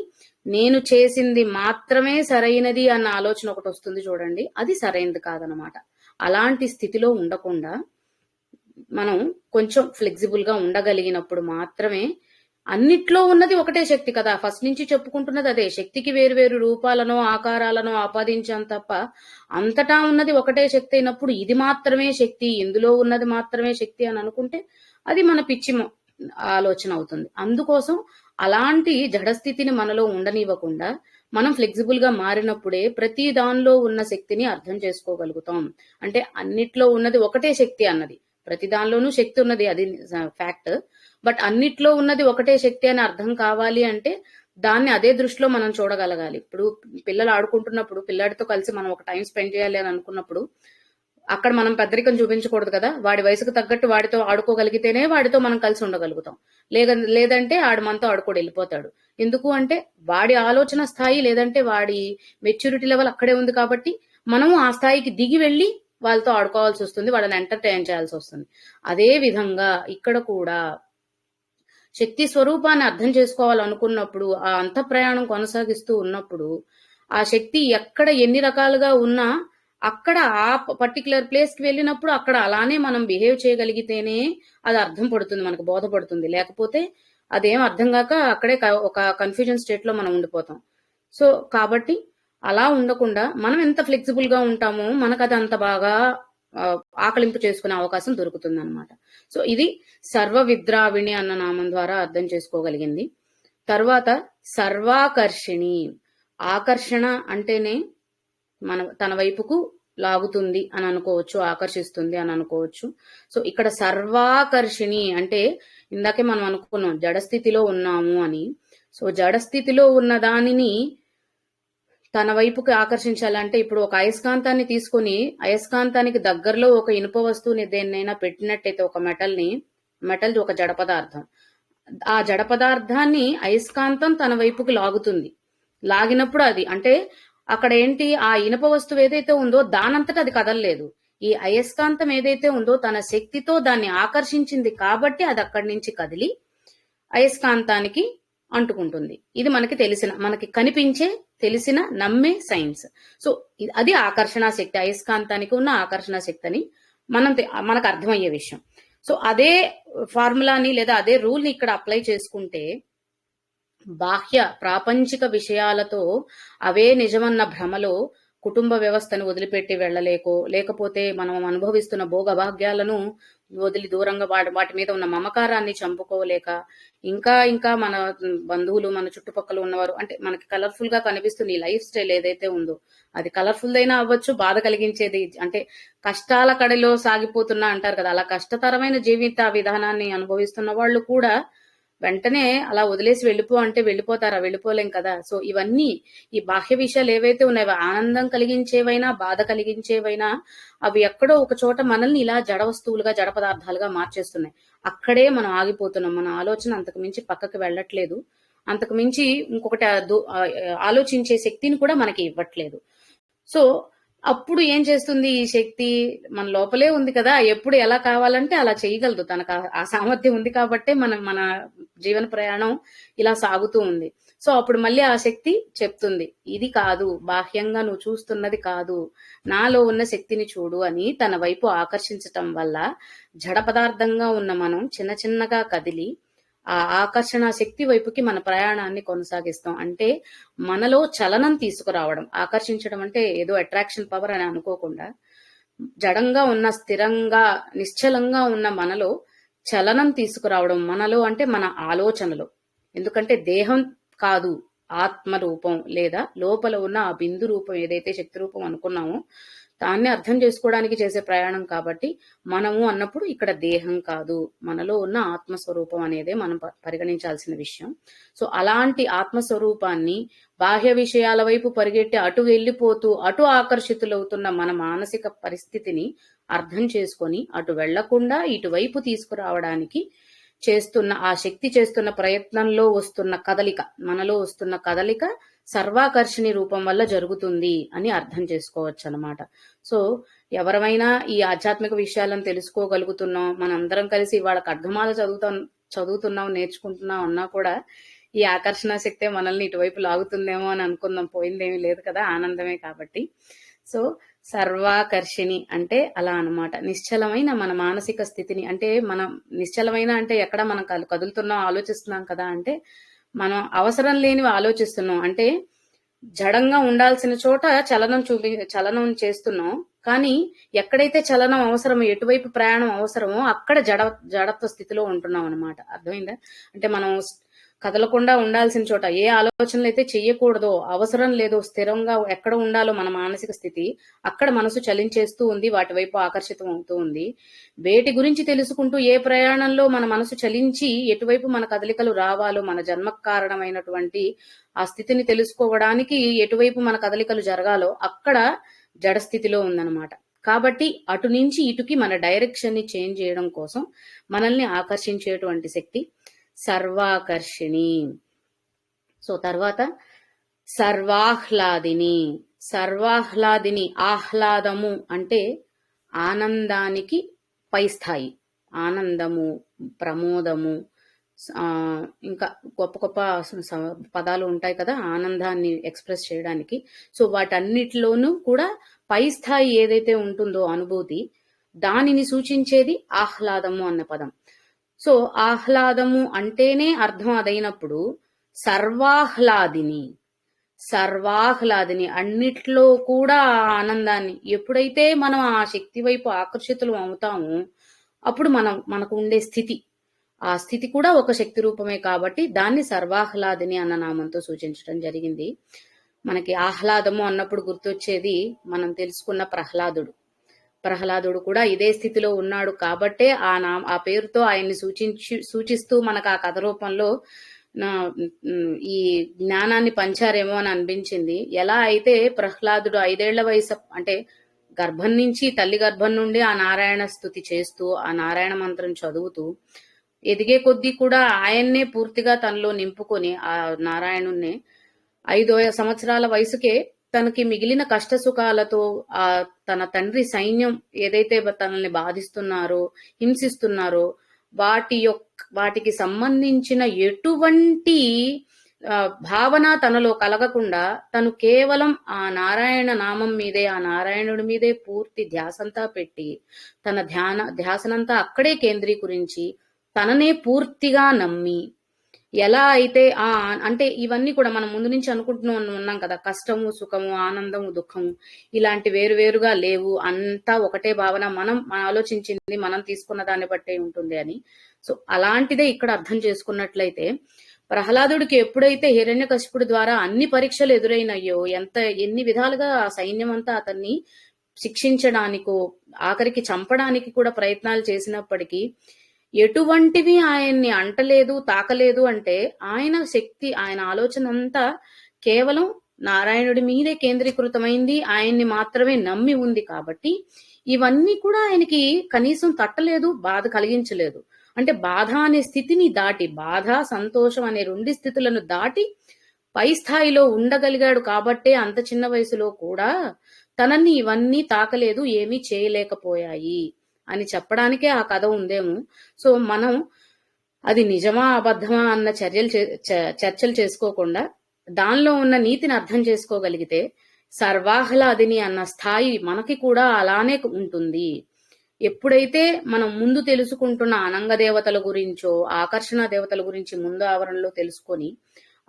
నేను చేసింది మాత్రమే సరైనది అన్న ఆలోచన ఒకటి వస్తుంది చూడండి, అది సరైనది కాదనమాట. అలాంటి స్థితిలో ఉండకుండా మనం కొంచెం ఫ్లెక్సిబుల్ గా ఉండగలిగినప్పుడు మాత్రమే, అన్నిట్లో ఉన్నది ఒకటే శక్తి కదా, ఫస్ట్ నుంచి చెప్పుకుంటున్నది అదే. శక్తికి వేరు వేరు రూపాలను, ఆకారాలను ఆపాదించాం తప్ప అంతటా ఉన్నది ఒకటే శక్తి అయినప్పుడు ఇది మాత్రమే శక్తి, ఇందులో ఉన్నది మాత్రమే శక్తి అని అనుకుంటే అది మన పిచ్చి ఆలోచన అవుతుంది. అందుకోసం అలాంటి జడస్థితిని మనలో ఉండనివ్వకుండా మనం ఫ్లెక్సిబుల్ గా మారినప్పుడే ప్రతి దానిలో ఉన్న శక్తిని అర్థం చేసుకోగలుగుతాం. అంటే అన్నిట్లో ఉన్నది ఒకటే శక్తి అన్నది, ప్రతి దానిలోనూ శక్తి ఉన్నది, అది ఫ్యాక్ట్. బట్ అన్నిట్లో ఉన్నది ఒకటే శక్తి అని అర్థం కావాలి అంటే దాన్ని అదే దృష్టిలో మనం చూడగలగాలి. ఇప్పుడు పిల్లలు ఆడుకుంటున్నప్పుడు పిల్లాడితో కలిసి మనం ఒక టైం స్పెండ్ చేయాలి అని అనుకున్నప్పుడు అక్కడ మనం పెద్దరికం చూపించకూడదు కదా. వాడి వయసుకు తగ్గట్టు వాడితో ఆడుకోగలిగితేనే వాడితో మనం కలిసి ఉండగలుగుతాం. లేదంటే ఆడు మనతో ఆడుకోడు, వెళ్ళిపోతాడు. ఎందుకు అంటే వాడి ఆలోచన స్థాయి లేదంటే వాడి మెచ్యూరిటీ లెవెల్ అక్కడే ఉంది కాబట్టి మనము ఆ స్థాయికి దిగి వెళ్లి వాళ్ళతో ఆడుకోవాల్సి వస్తుంది, వాళ్ళని ఎంటర్టైన్ చేయాల్సి వస్తుంది. అదే విధంగా ఇక్కడ కూడా శక్తి స్వరూపాన్ని అర్థం చేసుకోవాలనుకున్నప్పుడు, ఆ అంత ప్రయాణం కొనసాగిస్తూ ఉన్నప్పుడు, ఆ శక్తి ఎక్కడ ఎన్ని రకాలుగా ఉన్నా అక్కడ ఆ పర్టికులర్ ప్లేస్ కి వెళ్ళినప్పుడు అక్కడ అలానే మనం బిహేవ్ చేయగలిగితేనే అది అర్థం పడుతుంది, మనకు బోధపడుతుంది. లేకపోతే అదేం అర్థం కాక అక్కడే ఒక కన్ఫ్యూజన్ స్టేట్ లో మనం ఉండిపోతాం. సో కాబట్టి అలా ఉండకుండా మనం ఎంత ఫ్లెక్సిబుల్ గా ఉంటామో మనకు అది అంత బాగా ఆకలింపు చేసుకునే అవకాశం దొరుకుతుంది అనమాట. సో ఇది సర్వ విద్రావిణి అన్న నామం ద్వారా అర్థం చేసుకోగలిగింది. తర్వాత సర్వాకర్షిణి, ఆకర్షణ అంటేనే తన వైపుకు లాగుతుంది అని అనుకోవచ్చు, ఆకర్షిస్తుంది అని అనుకోవచ్చు. సో ఇక్కడ సర్వాకర్షిణి అంటే ఇందాకే మనం అనుకున్నాం జడస్థితిలో ఉన్నాము అని. సో జడస్థితిలో ఉన్న దానిని తన వైపుకి ఆకర్షించాలంటే ఇప్పుడు ఒక అయస్కాంతాన్ని తీసుకుని అయస్కాంతానికి దగ్గరలో ఒక ఇనుప వస్తువుని దేన్నైనా పెట్టినట్టయితే ఒక మెటల్ ఒక జడ పదార్థం, ఆ జడ పదార్థాన్ని అయస్కాంతం తన వైపుకి లాగుతుంది. లాగినప్పుడు అది అంటే అక్కడ ఏంటి, ఆ ఇనుప వస్తువు ఏదైతే ఉందో దానంతట అది కదలలేదు. ఈ అయస్కాంతం ఏదైతే ఉందో తన శక్తితో దాన్ని ఆకర్షించింది కాబట్టి అది అక్కడి నుంచి కదిలి అయస్కాంతానికి అంటుకుంటుంది. ఇది మనకి కనిపించే, తెలిసిన, నమ్మే సైన్స్. సో అది ఆకర్షణ శక్తి, అయస్కాంతానికి ఉన్న ఆకర్షణ శక్తి అని మనకు అర్థమయ్యే విషయం. సో అదే ఫార్ములాని లేదా అదే రూల్ ని ఇక్కడ అప్లై చేసుకుంటే బాహ్య ప్రాపంచిక విషయాలతో అవే నిజమన్న భ్రమలో కుటుంబ వ్యవస్థను వదిలిపెట్టి లేకపోతే మనం అనుభవిస్తున్న భోగభాగ్యాలను వదిలి దూరంగా వాటి మీద ఉన్న మమకారాన్ని చంపుకోలేక ఇంకా మన బంధువులు, మన చుట్టుపక్కల ఉన్నవారు అంటే మనకి కలర్ఫుల్ గా కనిపిస్తుంది ఈ లైఫ్ స్టైల్ ఏదైతే ఉందో అది కలర్ఫుల్ అయినా అవ్వచ్చు, బాధ కలిగించేది అంటే కష్టాల కడిలో సాగిపోతున్నా అంటారు కదా, అలా కష్టతరమైన జీవిత విధానాన్ని అనుభవిస్తున్న వాళ్ళు కూడా వెంటనే అలా వదిలేసి వెళ్ళిపో అంటే వెళ్ళిపోతారా? వెళ్ళిపోలేం కదా. సో ఇవన్నీ ఈ బాహ్య విషయాలు ఏవైతే ఉన్నాయో ఆనందం కలిగించేవైనా బాధ కలిగించేవైనా అవి ఎక్కడో ఒక చోట మనల్ని ఇలా జడ వస్తువులుగా, జడ పదార్థాలుగా మార్చేస్తున్నాయి. అక్కడే మనం ఆగిపోతున్నాం. మన ఆలోచన అంతకు మించి పక్కకి వెళ్ళట్లేదు, అంతకు మించి ఇంకొకటి ఆలోచించే శక్తిని కూడా మనకి ఇవ్వట్లేదు. సో అప్పుడు ఏం చేస్తుంది ఈ శక్తి? మన లోపలే ఉంది కదా, ఎప్పుడు ఎలా కావాలంటే అలా చేయగలదు. తనకు ఆ సామర్థ్యం ఉంది కాబట్టే మన జీవన ప్రయాణం ఇలా సాగుతూ ఉంది. సో అప్పుడు మళ్ళీ ఆ శక్తి చెప్తుంది, ఇది కాదు, బాహ్యంగా నువ్వు చూస్తున్నది కాదు, నాలో ఉన్న శక్తిని చూడు అని తన వైపు ఆకర్షించటం వల్ల జడ పదార్థంగా ఉన్న మనం చిన్న చిన్నగా కదిలి ఆ ఆకర్షణ శక్తి వైపుకి మన ప్రయాణాన్ని కొనసాగిస్తాం. అంటే మనలో చలనం తీసుకురావడం. ఆకర్షించడం అంటే ఏదో అట్రాక్షన్ పవర్ అని అనుకోకుండా జడంగా ఉన్న, స్థిరంగా నిశ్చలంగా ఉన్న మనలో చలనం తీసుకురావడం. మనలో అంటే మన ఆలోచనలో. ఎందుకంటే దేహం కాదు, ఆత్మ రూపం లేదా లోపల ఉన్న ఆ బిందు రూపం ఏదైతే శక్తి రూపం అనుకున్నామో దాన్ని అర్థం చేసుకోవడానికి చేసే ప్రయాణం కాబట్టి మనము అన్నప్పుడు ఇక్కడ దేహం కాదు, మనలో ఉన్న ఆత్మస్వరూపం అనేదే మనం పరిగణించాల్సిన విషయం. సో అలాంటి ఆత్మస్వరూపాన్ని బాహ్య విషయాల వైపు పరిగెట్టి అటు వెళ్ళిపోతూ అటు ఆకర్షితులవుతున్న మన మానసిక పరిస్థితిని అర్థం చేసుకొని అటు వెళ్లకుండా ఇటువైపు తీసుకురావడానికి చేస్తున్న ఆ శక్తి చేస్తున్న ప్రయత్నంలో వస్తున్న కదలిక, మనలో వస్తున్న కదలిక సర్వాకర్షణి రూపం వల్ల జరుగుతుంది అని అర్థం చేసుకోవచ్చు అన్నమాట. సో ఎవరమైనా ఈ ఆధ్యాత్మిక విషయాలను తెలుసుకోగలుగుతున్నాం, మనందరం కలిసి వాళ్ళ ఖడ్గమాల చదువుతున్నాం, నేర్చుకుంటున్నాం అన్నా కూడా ఈ ఆకర్షణ శక్తే మనల్ని ఇటువైపు లాగుతుందేమో అని అనుకుందాం. పోయిందేమీ లేదు కదా, ఆనందమే కాబట్టి. సో సర్వాకర్షిణి అంటే అలా అనమాట. నిశ్చలమైన మన మానసిక స్థితిని, అంటే మనం నిశ్చలమైన అంటే ఎక్కడ మనం కదులుతున్నాం, ఆలోచిస్తున్నాం కదా అంటే మనం అవసరం లేనివి ఆలోచిస్తున్నాం. అంటే జడంగా ఉండాల్సిన చోట చలనం చేస్తున్నాం, కానీ ఎక్కడైతే చలనం అవసరమో, ఎటువైపు ప్రయాణం అవసరమో అక్కడ జడత్వ స్థితిలో ఉంటున్నాం అనమాట. అర్థమైందా? అంటే మనం కదలకుండా ఉండాల్సిన చోట, ఏ ఆలోచనలు అయితే చెయ్యకూడదో, అవసరం లేదో, స్థిరంగా ఎక్కడ ఉండాలో మన మానసిక స్థితి, అక్కడ మనసు చలించేస్తూ ఉంది, వాటి వైపు ఆకర్షితం అవుతూ ఉంది. వేటి గురించి తెలుసుకుంటూ ఏ ప్రయాణంలో మన మనసు చలించి ఎటువైపు మన కదలికలు రావాలో, మన జన్మకు కారణమైనటువంటి ఆ స్థితిని తెలుసుకోవడానికి ఎటువైపు మన కదలికలు జరగాలో అక్కడ జడస్థితిలో ఉందన్నమాట. కాబట్టి అటు నుంచి ఇటుకి మన డైరెక్షన్ ని చేంజ్ చేయడం కోసం మనల్ని ఆకర్షించేటువంటి శక్తి సర్వాకర్షిణి. సో తర్వాత సర్వాహ్లాదిని. ఆహ్లాదము అంటే ఆనందానికి పై స్థాయి, ఆనందము, ప్రమోదము, ఇంకా గొప్ప గొప్ప పదాలు ఉంటాయి కదా ఆనందాన్ని ఎక్స్ప్రెస్ చేయడానికి. సో వాటన్నిటిలోనూ కూడా పై స్థాయి ఏదైతే ఉంటుందో అనుభూతి, దానిని సూచించేది ఆహ్లాదము అన్న పదం. సో ఆహ్లాదము అంటేనే అర్థం అదైనప్పుడు సర్వాహ్లాదిని, అన్నిట్లో కూడా ఆ ఆనందాన్ని ఎప్పుడైతే మనం ఆ శక్తి వైపు ఆకర్షితులు అవుతామో అప్పుడు మనకు ఉండే స్థితి, ఆ స్థితి కూడా ఒక శక్తి రూపమే కాబట్టి దాన్ని సర్వాహ్లాదిని అన్న నామంతో సూచించడం జరిగింది. మనకి ఆహ్లాదము అన్నప్పుడు గుర్తొచ్చేది మనం తెలుసుకున్న ప్రహ్లాదుడు కూడా ఇదే స్థితిలో ఉన్నాడు కాబట్టే ఆ పేరుతో ఆయన్ని సూచిస్తూ మనకు ఆ కథ రూపంలో ఈ జ్ఞానాన్ని పంచారేమో అని అనిపించింది. ఎలా అయితే ప్రహ్లాదుడు 5 ఏళ్ల వయసు, అంటే గర్భం నుంచి, తల్లి గర్భం నుండి ఆ నారాయణ స్తుతి చేస్తూ ఆ నారాయణ మంత్రం చదువుతూ ఎదిగే కొద్దీ కూడా ఆయన్నే పూర్తిగా తనలో నింపుకొని ఆ నారాయణుణ్ణి 5 సంవత్సరాల వయసుకే తనకి మిగిలిన కష్ట సుఖాలతో ఆ తన తండ్రి సైన్యం ఏదైతే తనల్ని బాధిస్తున్నారో, హింసిస్తున్నారో వాటికి సంబంధించిన ఎటువంటి భావన తనలో కలగకుండా తను కేవలం ఆ నారాయణ నామం మీదే, ఆ నారాయణుడి మీదే పూర్తి ధ్యాసంతా పెట్టి తన ధ్యాసనంతా అక్కడే కేంద్రీకరించి తననే పూర్తిగా నమ్మి, ఎలా అయితే అంటే ఇవన్నీ కూడా మనం ముందు నుంచి అనుకుంటూ ఉన్నాం కదా, కష్టము సుఖము, ఆనందము దుఃఖము ఇలాంటి వేరువేరుగా లేవు, అంతా ఒకటే భావన, మనం ఆలోచించింది మనం తీసుకున్న దాన్ని బట్టే ఉంటుంది అని. సో అలాంటిదే ఇక్కడ అర్థం చేసుకున్నట్లయితే ప్రహ్లాదుడికి ఎప్పుడైతే హిరణ్యకశిపుడి ద్వారా అన్ని పరీక్షలు ఎదురైనయ్యో, ఎన్ని విధాలుగా ఆ సైన్యం అంతా అతన్ని శిక్షించడానికో ఆఖరికి చంపడానికి కూడా ప్రయత్నాలు చేసినప్పటికీ ఎటువంటివి ఆయన్ని అంటలేదు, తాకలేదు. అంటే ఆయన శక్తి, ఆయన ఆలోచన అంతా కేవలం నారాయణుడి మీదే కేంద్రీకృతమైంది, ఆయన్ని మాత్రమే నమ్మి ఉంది కాబట్టి ఇవన్నీ కూడా ఆయనకి కనీసం తట్టలేదు, బాధ కలిగించలేదు. అంటే బాధ అనే స్థితిని దాటి, బాధ సంతోషం అనే 2 స్థితులను దాటి పై స్థాయిలో ఉండగలిగాడు కాబట్టే అంత చిన్న వయసులో కూడా తనని ఇవన్నీ తాకలేదు, ఏమీ చేయలేకపోయాయి అని చెప్పడానికే ఆ కథ ఉందేమో. సో మనం అది నిజమా అబద్ధమా అన్న చర్చలు చేసుకోకుండా దానిలో ఉన్న నీతిని అర్థం చేసుకోగలిగితే సర్వాహ్లాదిని అన్న స్థాయి మనకి కూడా అలానే ఉంటుంది. ఎప్పుడైతే మనం ముందు తెలుసుకుంటున్న అనంగ దేవతల గురించో ఆకర్షణ దేవతల గురించి ముందు ఆవరణలో తెలుసుకొని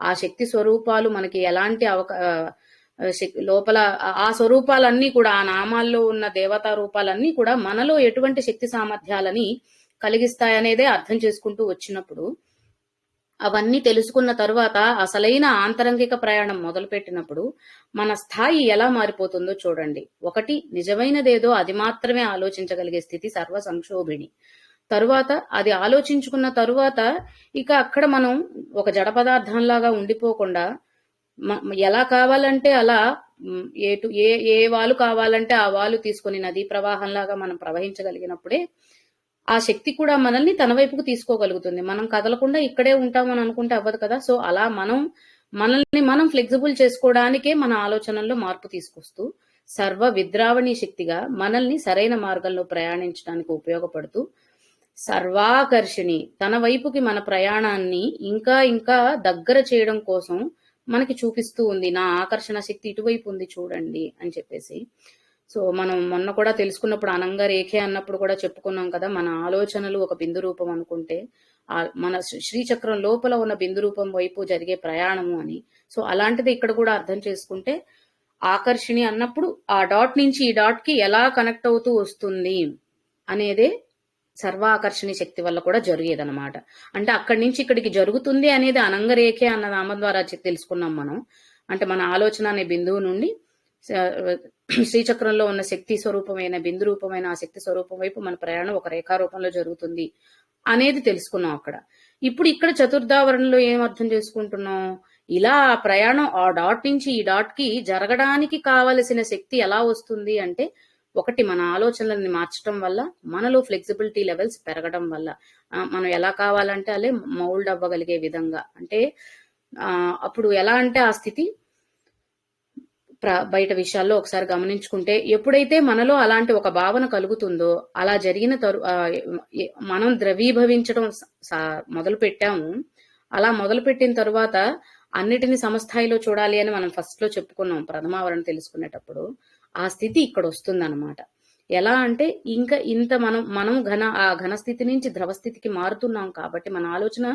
ఆ శక్తి స్వరూపాలు మనకి ఎలాంటి లోపల ఆ స్వరూపాలన్నీ కూడా, ఆ నామాల్లో ఉన్న దేవతా రూపాలన్నీ కూడా మనలో ఎటువంటి శక్తి సామర్థ్యాలని కలిగిస్తాయనేదే అర్థం చేసుకుంటూ వచ్చినప్పుడు, అవన్నీ తెలుసుకున్న తరువాత అసలైన ఆంతరంగిక ప్రయాణం మొదలుపెట్టినప్పుడు మన స్థాయి ఎలా మారిపోతుందో చూడండి. ఒకటి, నిజమైనదేదో అది మాత్రమే ఆలోచించగలిగే స్థితి సర్వ సంక్షోభిణి. తరువాత అది ఆలోచించుకున్న తరువాత ఇక అక్కడ మనం ఒక జడ పదార్థంలాగా ఉండిపోకుండా ఎలా కావాలంటే అలా ఏ వాలు కావాలంటే ఆ వాలు తీసుకొని నదీ ప్రవాహంలాగా మనం ప్రవహించగలిగినప్పుడే ఆ శక్తి కూడా మనల్ని తన వైపుకు తీసుకోగలుగుతుంది. మనం కదలకుండా ఇక్కడే ఉంటామని అనుకుంటే అవ్వదు కదా. సో అలా మనల్ని మనం ఫ్లెక్సిబుల్ చేసుకోవడానికే మన ఆలోచనల్లో మార్పు తీసుకొస్తూ సర్వ విద్రావణి శక్తిగా మనల్ని సరైన మార్గంలో ప్రయాణించడానికి ఉపయోగపడుతూ సర్వాకర్షిణి తన వైపుకి మన ప్రయాణాన్ని ఇంకా ఇంకా దగ్గర చేయడం కోసం మనకి చూపిస్తూ ఉంది. నా ఆకర్షణ శక్తి ఇటువైపు ఉంది చూడండి అని చెప్పేసి. సో మనం మొన్న కూడా తెలుసుకున్నప్పుడు అనంగ రేఖే అన్నప్పుడు కూడా చెప్పుకున్నాం కదా, మన ఆలోచనలు ఒక బిందు రూపం అనుకుంటే మన శ్రీచక్రం లోపల ఉన్న బిందు రూపం వైపు జరిగే ప్రయాణము అని. సో అలాంటిది ఇక్కడ కూడా అర్థం చేసుకుంటే ఆకర్షిణి అన్నప్పుడు ఆ డాట్ నుంచి ఈ డాట్ కి ఎలా కనెక్ట్ అవుతూ వస్తుంది అనేదే సర్వాకర్షణి శక్తి వల్ల కూడా జరిగేదన్నమాట. అంటే అక్కడి నుంచి ఇక్కడికి జరుగుతుంది అనేది అనంగరేఖే అన్న నామం ద్వారా తెలుసుకున్నాం మనం. అంటే మన ఆలోచన అనే బిందువు నుండి శ్రీచక్రంలో ఉన్న శక్తి స్వరూపమైన బిందు రూపమైన ఆ శక్తి స్వరూపం వైపు మన ప్రయాణం ఒక రేఖారూపంలో జరుగుతుంది అనేది తెలుసుకున్నాం అక్కడ. ఇప్పుడు ఇక్కడ చతుర్థావరణలో ఏం అర్థం చేసుకుంటున్నాం, ఇలా ఆ ప్రయాణం ఆ డాట్ నుంచి ఈ డాట్ కి జరగడానికి కావలసిన శక్తి ఎలా వస్తుంది అంటే, ఒకటి మన ఆలోచనలని మార్చడం వల్ల, మనలో ఫ్లెక్సిబిలిటీ లెవెల్స్ పెరగడం వల్ల, మనం ఎలా కావాలంటే అలా మౌల్డ్ అవ్వగలిగే విధంగా. అంటే అప్పుడు ఎలా అంటే ఆ స్థితి బయట విషయాల్లో ఒకసారి గమనించుకుంటే ఎప్పుడైతే మనలో అలాంటి ఒక భావన కలుగుతుందో, అలా జరిగిన మనం ద్రవీభవించడం మొదలు పెట్టాము. అలా మొదలు పెట్టిన తరువాత అన్నిటిని సమస్థాయిలో చూడాలి అని మనం ఫస్ట్ లో చెప్పుకున్నాం ప్రథమావరణ తెలుసుకునేటప్పుడు. ఆ స్థితి ఇక్కడ వస్తుందన్నమాట. ఎలా అంటే ఇంకా ఇంత మనం ఆ ఘన స్థితి నుంచి ద్రవ స్థితికి మారుతున్నాం కాబట్టి మన ఆలోచన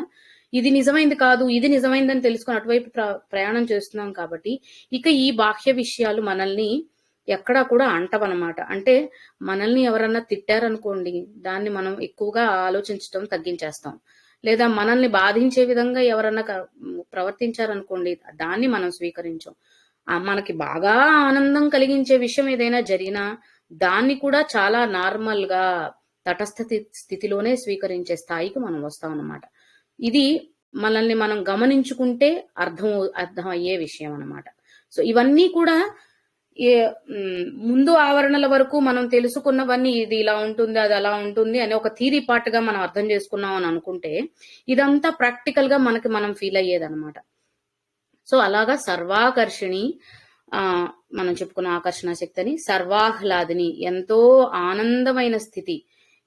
ఇది నిజమైంది కాదు, ఇది నిజమైందని తెలుసుకొని అటువైపు ప్రయాణం చేస్తున్నాం కాబట్టి ఇక ఈ బాహ్య విషయాలు మనల్ని ఎక్కడా కూడా అంటవన్నమాట. అంటే మనల్ని ఎవరన్నా తిట్టారనుకోండి, దాన్ని మనం ఎక్కువగా ఆలోచించడం తగ్గించేస్తాం. లేదా మనల్ని బాధించే విధంగా ఎవరన్నా ప్రవర్తించారనుకోండి, దాన్ని మనం స్వీకరించాం. మనకి బాగా ఆనందం కలిగించే విషయం ఏదైనా జరిగినా దాన్ని కూడా చాలా నార్మల్ గా తటస్థ స్థితిలోనే స్వీకరించే స్థాయికి మనం వస్తాం అన్నమాట. ఇది మనల్ని మనం గమనించుకుంటే అర్థం అయ్యే విషయం అన్నమాట. సో ఇవన్నీ కూడా ముందు ఆవరణల వరకు మనం తెలుసుకున్నవన్నీ ఇది ఇలా ఉంటుంది, అది అలా ఉంటుంది అని ఒక థీరీ పార్ట్ గా మనం అర్థం చేసుకున్నాం అని అనుకుంటే ఇదంతా ప్రాక్టికల్ గా మనకి మనం ఫీల్ అయ్యేదన్నమాట. సో అలాగా సర్వాకర్షిణి, మనం చెప్పుకున్న ఆకర్షణ శక్తిని, సర్వాహ్లాదిని, ఎంతో ఆనందమైన స్థితి.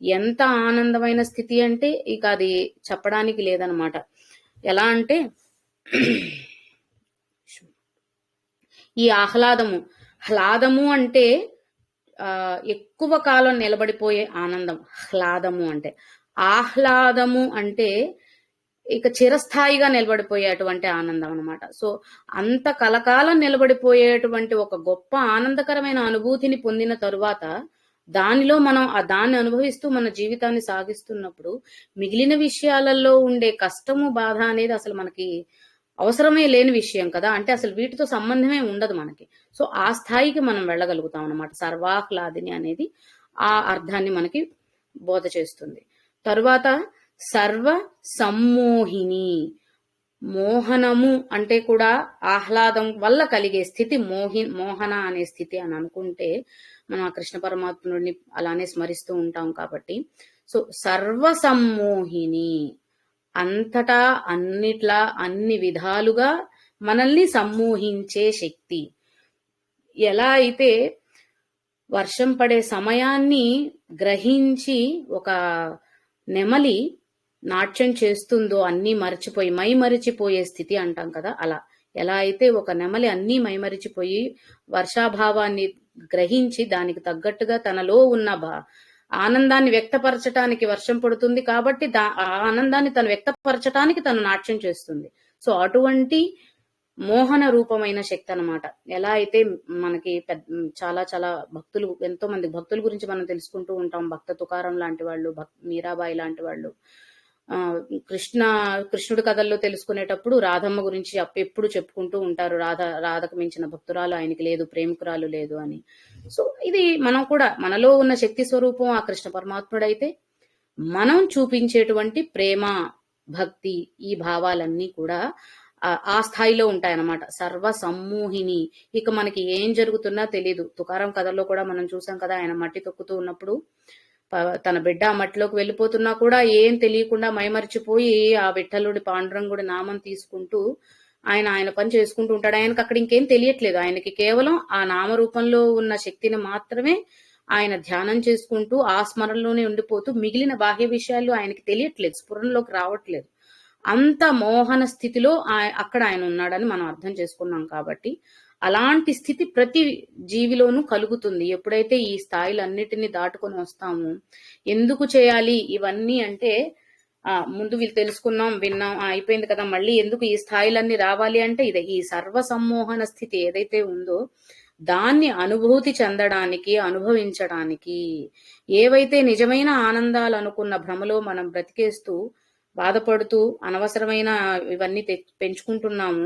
ఎంత ఆనందమైన స్థితి అంటే ఇక అది చెప్పడానికి లేదనమాట. ఎలా అంటే ఈ హ్లాదము అంటే ఎక్కువ కాలం నిలబడిపోయే ఆనందం. హ్లాదము అంటే, ఆహ్లాదము అంటే ఇక చిరస్థాయిగా నిలబడిపోయేటువంటి ఆనందం అనమాట. సో అంత కలకాలం నిలబడిపోయేటువంటి ఒక గొప్ప ఆనందకరమైన అనుభూతిని పొందిన తరువాత దానిలో మనం దాన్ని అనుభవిస్తూ మన జీవితాన్ని సాగిస్తున్నప్పుడు మిగిలిన విషయాలలో ఉండే కష్టము, బాధ అనేది అసలు మనకి అవసరమే లేని విషయం కదా. అంటే అసలు వీటితో సంబంధమే ఉండదు మనకి. సో ఆ స్థాయికి మనం వెళ్ళగలుగుతాం అనమాట. సర్వాహ్లాదిని అనేది ఆ అర్థాన్ని మనకి బోధ చేస్తుంది. తరువాత సర్వ సమ్మోహిని, మోహనము అంటే కూడా ఆహ్లాదం వల్ల కలిగే స్థితి మోహన అనే స్థితి అని అనుకుంటే మనం ఆ కృష్ణ పరమాత్ముడిని అలానే స్మరిస్తూ ఉంటాం కాబట్టి. సో సర్వ సమ్మోహిని, అంతటా అన్నిట్లా అన్ని విధాలుగా మనల్ని సమ్మోహించే శక్తి. ఎలా అయితే వర్షం పడే సమయాన్ని గ్రహించి ఒక నెమలి నాట్యం చేస్తుందో అన్నీ మరిచిపోయి మైమరిచిపోయే స్థితి అంటాం కదా, అలా. ఎలా అయితే ఒక నెమలి అన్నీ మైమరిచిపోయి వర్షాభావాన్ని గ్రహించి దానికి తగ్గట్టుగా తనలో ఉన్న ఆనందాన్ని వ్యక్తపరచటానికి వర్షం పడుతుంది కాబట్టి ఆ ఆనందాన్ని తను వ్యక్తపరచటానికి తను నాట్యం చేస్తుంది. సో అటువంటి మోహన రూపమైన శక్తి అన్నమాట. ఎలా అయితే మనకి చాలా చాలా భక్తులు, ఎంతో మంది భక్తుల గురించి మనం తెలుసుకుంటూ ఉంటాం. భక్త తుకారం లాంటి వాళ్ళు, మీరాబాయి లాంటి వాళ్ళు, కృష్ణుడి కథల్లో తెలుసుకునేటప్పుడు రాధమ్మ గురించి ఎప్పుడు చెప్పుకుంటూ ఉంటారు. రాధకు మించిన భక్తురాలు ఆయనకి లేదు, ప్రేమికురాలు లేదు అని. సో ఇది మనం కూడా, మనలో ఉన్న శక్తి స్వరూపం ఆ కృష్ణ పరమాత్ముడైతే మనం చూపించేటువంటి ప్రేమ, భక్తి, ఈ భావాలన్నీ కూడా ఆ స్థాయిలో ఉంటాయన్నమాట. సర్వ సమ్మోహిని. ఇక మనకి ఏం జరుగుతున్నా తెలీదు. తుకారం కథల్లో కూడా మనం చూసాం కదా, ఆయన మట్టి తొక్కుతూ ఉన్నప్పుడు తన బిడ్డ ఆ మట్టిలోకి వెళ్ళిపోతున్నా కూడా ఏం తెలియకుండా మైమరిచిపోయి ఆ విఠలుడి పాండురంగుడి నామం తీసుకుంటూ ఆయన పని చేసుకుంటూ ఉంటాడు. ఆయనకు అక్కడ ఇంకేం తెలియట్లేదు. ఆయనకి కేవలం ఆ నామరూపంలో ఉన్న శక్తిని మాత్రమే ఆయన ధ్యానం చేసుకుంటూ ఆ స్మరణలోనే ఉండిపోతూ మిగిలిన బాహ్య విషయాలు ఆయనకి తెలియట్లేదు, స్ఫురణలోకి రావట్లేదు. అంత మోహన స్థితిలో అక్కడ ఆయన ఉన్నాడని మనం అర్థం చేసుకున్నాం. కాబట్టి అలాంటి స్థితి ప్రతి జీవిలోనూ కలుగుతుంది ఎప్పుడైతే ఈ స్థాయిలన్నిటిని దాటుకొని వస్తాము. ఎందుకు చేయాలి ఇవన్నీ అంటే ముందు వీళ్ళు తెలుసుకున్నాం, విన్నాం, అయిపోయింది కదా, మళ్ళీ ఎందుకు ఈ స్థాయిలన్నీ రావాలి అంటే ఇదే, ఈ సర్వ సమ్మోహన స్థితి ఏదైతే ఉందో దాన్ని అనుభూతి చెందడానికి, అనుభవించడానికి. ఏవైతే నిజమైన ఆనందాలు అనుకున్న భ్రమలో మనం బ్రతికేస్తూ బాధపడుతూ అనవసరమైన ఇవన్నీ పెంచుకుంటున్నాము,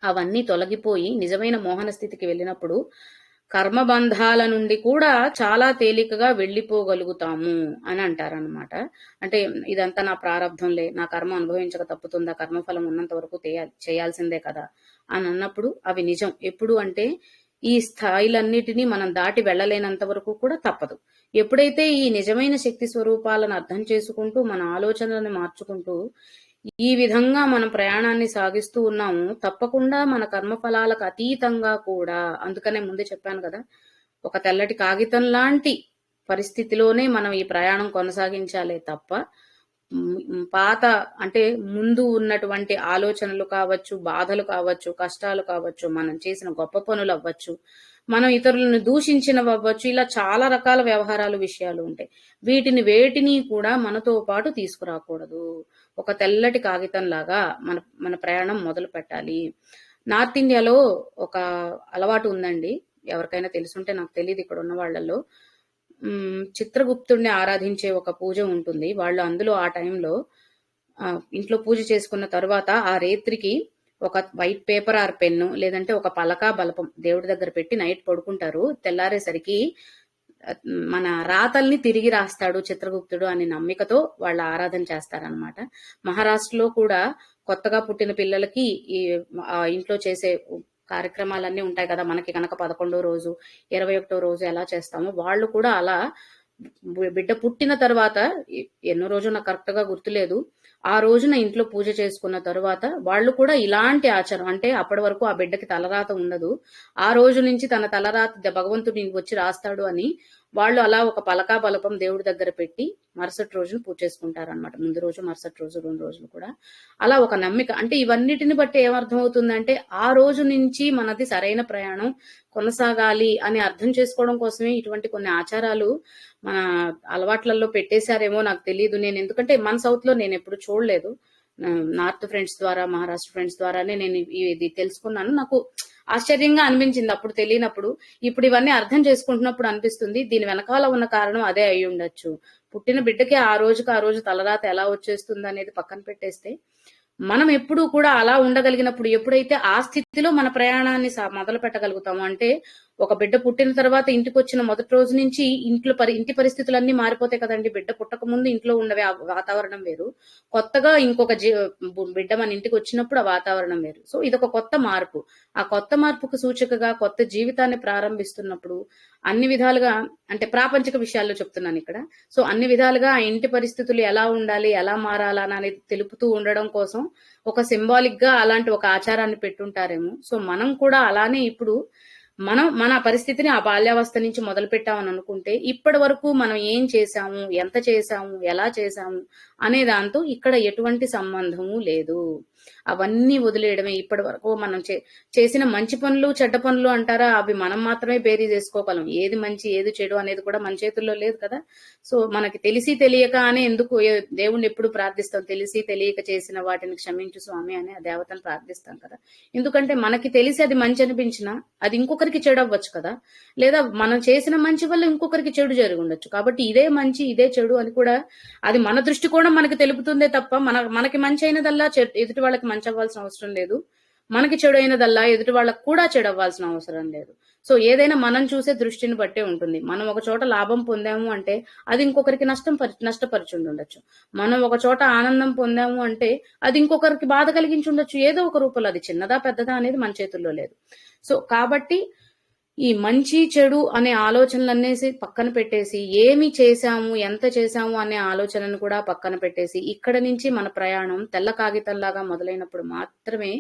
అవన్నీ తొలగిపోయి నిజమైన మోహన స్థితికి వెళ్ళినప్పుడు కర్మబంధాల నుండి కూడా చాలా తేలికగా వెళ్ళిపోగలుగుతాము అని అంటారనమాట. అంటే ఇదంతా నా ప్రారంధంలే, నా కర్మ అనుభవించక తప్పుతుందా, కర్మఫలం ఉన్నంత వరకు చేయాల్సిందే కదా అని అన్నప్పుడు అవి నిజం. ఎప్పుడు అంటే ఈ స్థాయిలన్నిటినీ మనం దాటి వెళ్ళలేనంత వరకు కూడా తప్పదు. ఎప్పుడైతే ఈ నిజమైన శక్తి స్వరూపాలను అర్థం చేసుకుంటూ మన ఆలోచనలను మార్చుకుంటూ ఈ విధంగా మనం ప్రయాణాన్ని సాగిస్తూ ఉన్నాము, తప్పకుండా మన కర్మఫలాలకు అతీతంగా కూడా, అందుకనే ముందే చెప్పాను కదా, ఒక తెల్లటి కాగితం లాంటి పరిస్థితిలోనే మనం ఈ ప్రయాణం కొనసాగించాలే తప్ప పాత అంటే ముందు ఉన్నటువంటి ఆలోచనలు కావచ్చు, బాధలు కావచ్చు, కష్టాలు కావచ్చు, మనం చేసిన గొప్ప పనులు అవ్వచ్చు, మనం ఇతరులను దూషించినవి అవ్వచ్చు, ఇలా చాలా రకాల వ్యవహారాలు, విషయాలు ఉంటాయి. వేటిని కూడా మనతో పాటు తీసుకురాకూడదు. ఒక తెల్లటి కాగితం లాగా మన మన ప్రయాణం మొదలు పెట్టాలి. నార్త్ ఇండియాలో ఒక అలవాటు ఉందండి. ఎవరికైనా తెలుసుంటే నాకు తెలియదు ఇక్కడ ఉన్న వాళ్ళల్లో. చిత్రగుప్తుడిని ఆరాధించే ఒక పూజ ఉంటుంది. వాళ్ళు అందులో ఆ టైంలో ఇంట్లో పూజ చేసుకున్న తర్వాత ఆ రేత్రికి ఒక వైట్ పేపర్ ఆర్ పెన్ను లేదంటే ఒక పలక బలపం దేవుడి దగ్గర పెట్టి నైట్ పడుకుంటారు. తెల్లారేసరికి మన రాతల్ని తిరిగి రాస్తాడు చిత్రగుప్తుడు అనే నమ్మికతో వాళ్ళ ఆరాధన చేస్తారనమాట. మహారాష్ట్రలో కూడా కొత్తగా పుట్టిన పిల్లలకి ఈ ఇంట్లో చేసే కార్యక్రమాలన్నీ ఉంటాయి కదా. మనకి కనుక 11వ రోజు 21వ రోజు ఎలా చేస్తామో వాళ్ళు కూడా అలా బిడ్డ పుట్టిన తర్వాత ఎన్నో రోజు నాకు కరెక్ట్ గా గుర్తులేదు. ఆ రోజున ఇంట్లో పూజ చేసుకున్న తరువాత వాళ్ళు కూడా ఇలాంటి ఆచారం, అంటే అప్పటి వరకు ఆ బిడ్డకి తలరాత ఉండదు, ఆ రోజు నుంచి తన తలరాత భగవంతుడు వచ్చి రాస్తాడు అని వాళ్ళు అలా ఒక పలకా బలపం దేవుడి దగ్గర పెట్టి మరుసటి రోజును పూజ చేసుకుంటారనమాట. ముందు రోజు, మరుసటి రోజు, 2 రోజులు కూడా అలా ఒక నమ్మిక. అంటే ఇవన్నిటిని బట్టి ఏమర్థం అవుతుందంటే ఆ రోజు నుంచి మనది సరైన ప్రయాణం కొనసాగాలి అని అర్థం చేసుకోవడం కోసమే ఇటువంటి కొన్ని ఆచారాలు మన అలవాట్లలో పెట్టేశారేమో నాకు తెలియదు. నేను ఎందుకంటే మన సౌత్ లో నేను ఎప్పుడు చూడలేదు. నార్త్ ఫ్రెండ్స్ ద్వారా, మహారాష్ట్ర ఫ్రెండ్స్ ద్వారానే నేను ఇది తెలుసుకున్నాను. నాకు ఆశ్చర్యంగా అనిపించింది అప్పుడు తెలియనప్పుడు. ఇప్పుడు ఇవన్నీ అర్థం చేసుకుంటున్నప్పుడు అనిపిస్తుంది దీని వెనకాల ఉన్న కారణం అదే అయి ఉండొచ్చు. పుట్టిన బిడ్డకి ఆ రోజు తలరాత ఎలా వచ్చేస్తుంది అనేది పక్కన పెట్టేస్తే, మనం ఎప్పుడూ కూడా అలా ఉండగలిగినప్పుడు, ఎప్పుడైతే ఆ స్థితిలో మన ప్రయాణాన్ని మొదలు పెట్టగలుగుతాము, అంటే ఒక బిడ్డ పుట్టిన తర్వాత ఇంటికి వచ్చిన మొదటి రోజు నుంచి ఇంటి పరిస్థితులన్నీ మారిపోతాయి కదండి. బిడ్డ పుట్టక ముందు ఇంట్లో ఉండవే వాతావరణం వేరు, కొత్తగా ఇంకొక బిడ్డ మన ఇంటికి వచ్చినప్పుడు ఆ వాతావరణం వేరు. సో ఇదొక కొత్త మార్పు. ఆ కొత్త మార్పుకు సూచికగా కొత్త జీవితాన్ని ప్రారంభిస్తున్నప్పుడు అన్ని విధాలుగా, అంటే ప్రాపంచిక విషయాల్లో చెప్తున్నాను ఇక్కడ, సో అన్ని విధాలుగా ఆ ఇంటి పరిస్థితులు ఎలా ఉండాలి, ఎలా మారాలా అనేది తెలుపుతూ ఉండడం కోసం ఒక సింబాలిక్ గా అలాంటి ఒక ఆచారాన్ని పెట్టుంటారేమో. సో మనం కూడా అలానే ఇప్పుడు మన పరిస్థితిని ఆ బాల్యావస్థ నుంచి మొదలు పెట్టామని అనుకుంటే, ఇప్పటి వరకు మనం ఏం చేశాము, ఎంత చేశాము, ఎలా చేశాము అనే దాంతో ఇక్కడ ఎటువంటి సంబంధము లేదు. అవన్నీ వదిలేయడమే. ఇప్పటి వరకు మనం చేసిన మంచి పనులు, చెడ్డ పనులు అంటారా, అవి మనం మాత్రమే బేరీ చేసుకోగలం. ఏది మంచి, ఏది చెడు అనేది కూడా మన చేతుల్లో లేదు కదా. సో మనకి తెలిసి తెలియక అని ఎందుకు దేవుణ్ణి ఎప్పుడు ప్రార్థిస్తాం, తెలిసి తెలియక చేసిన వాటిని క్షమించు స్వామి అని ఆ దేవతను ప్రార్థిస్తాం కదా. ఎందుకంటే మనకి తెలిసి అది మంచి అనిపించినా అది ఇంకొకరికి చెడు అవ్వచ్చు కదా, లేదా మనం చేసిన మంచి వల్ల ఇంకొకరికి చెడు జరిగి ఉండొచ్చు. కాబట్టి ఇదే మంచి, ఇదే చెడు అని కూడా అది మన దృష్టికోణం మనకి తెలుపుతుందే తప్ప మనకి మంచి అయినదల్లా ఎదుటి వాళ్ళకి మంచి అవ్వాల్సిన అవసరం లేదు, మనకి చెడు అయినదల్లా ఎదుటి వాళ్ళకి కూడా చెడు అవ్వాల్సిన అవసరం లేదు. సో ఏదైనా మనం చూసే దృష్టిని బట్టే ఉంటుంది. మనం ఒక చోట లాభం పొందాము అంటే అది ఇంకొకరికి నష్టపరిచి ఉండొచ్చు. మనం ఒక చోట ఆనందం పొందాము అంటే అది ఇంకొకరికి బాధ కలిగించి ఉండొచ్చు. ఏదో ఒక రూపంలో, అది చిన్నదా పెద్దదా అనేది మన చేతుల్లో లేదు. సో కాబట్టి ఈ మంచి చెడు అనే ఆలోచనలనేసి పక్కన పెట్టేసి, ఏమి చేశాము, ఎంత చేశాము అనే ఆలోచనను కూడా పక్కన పెట్టేసి, ఇక్కడ నుంచి మన ప్రయాణం తెల్ల కాగితంలాగా మొదలైనప్పుడు మాత్రమే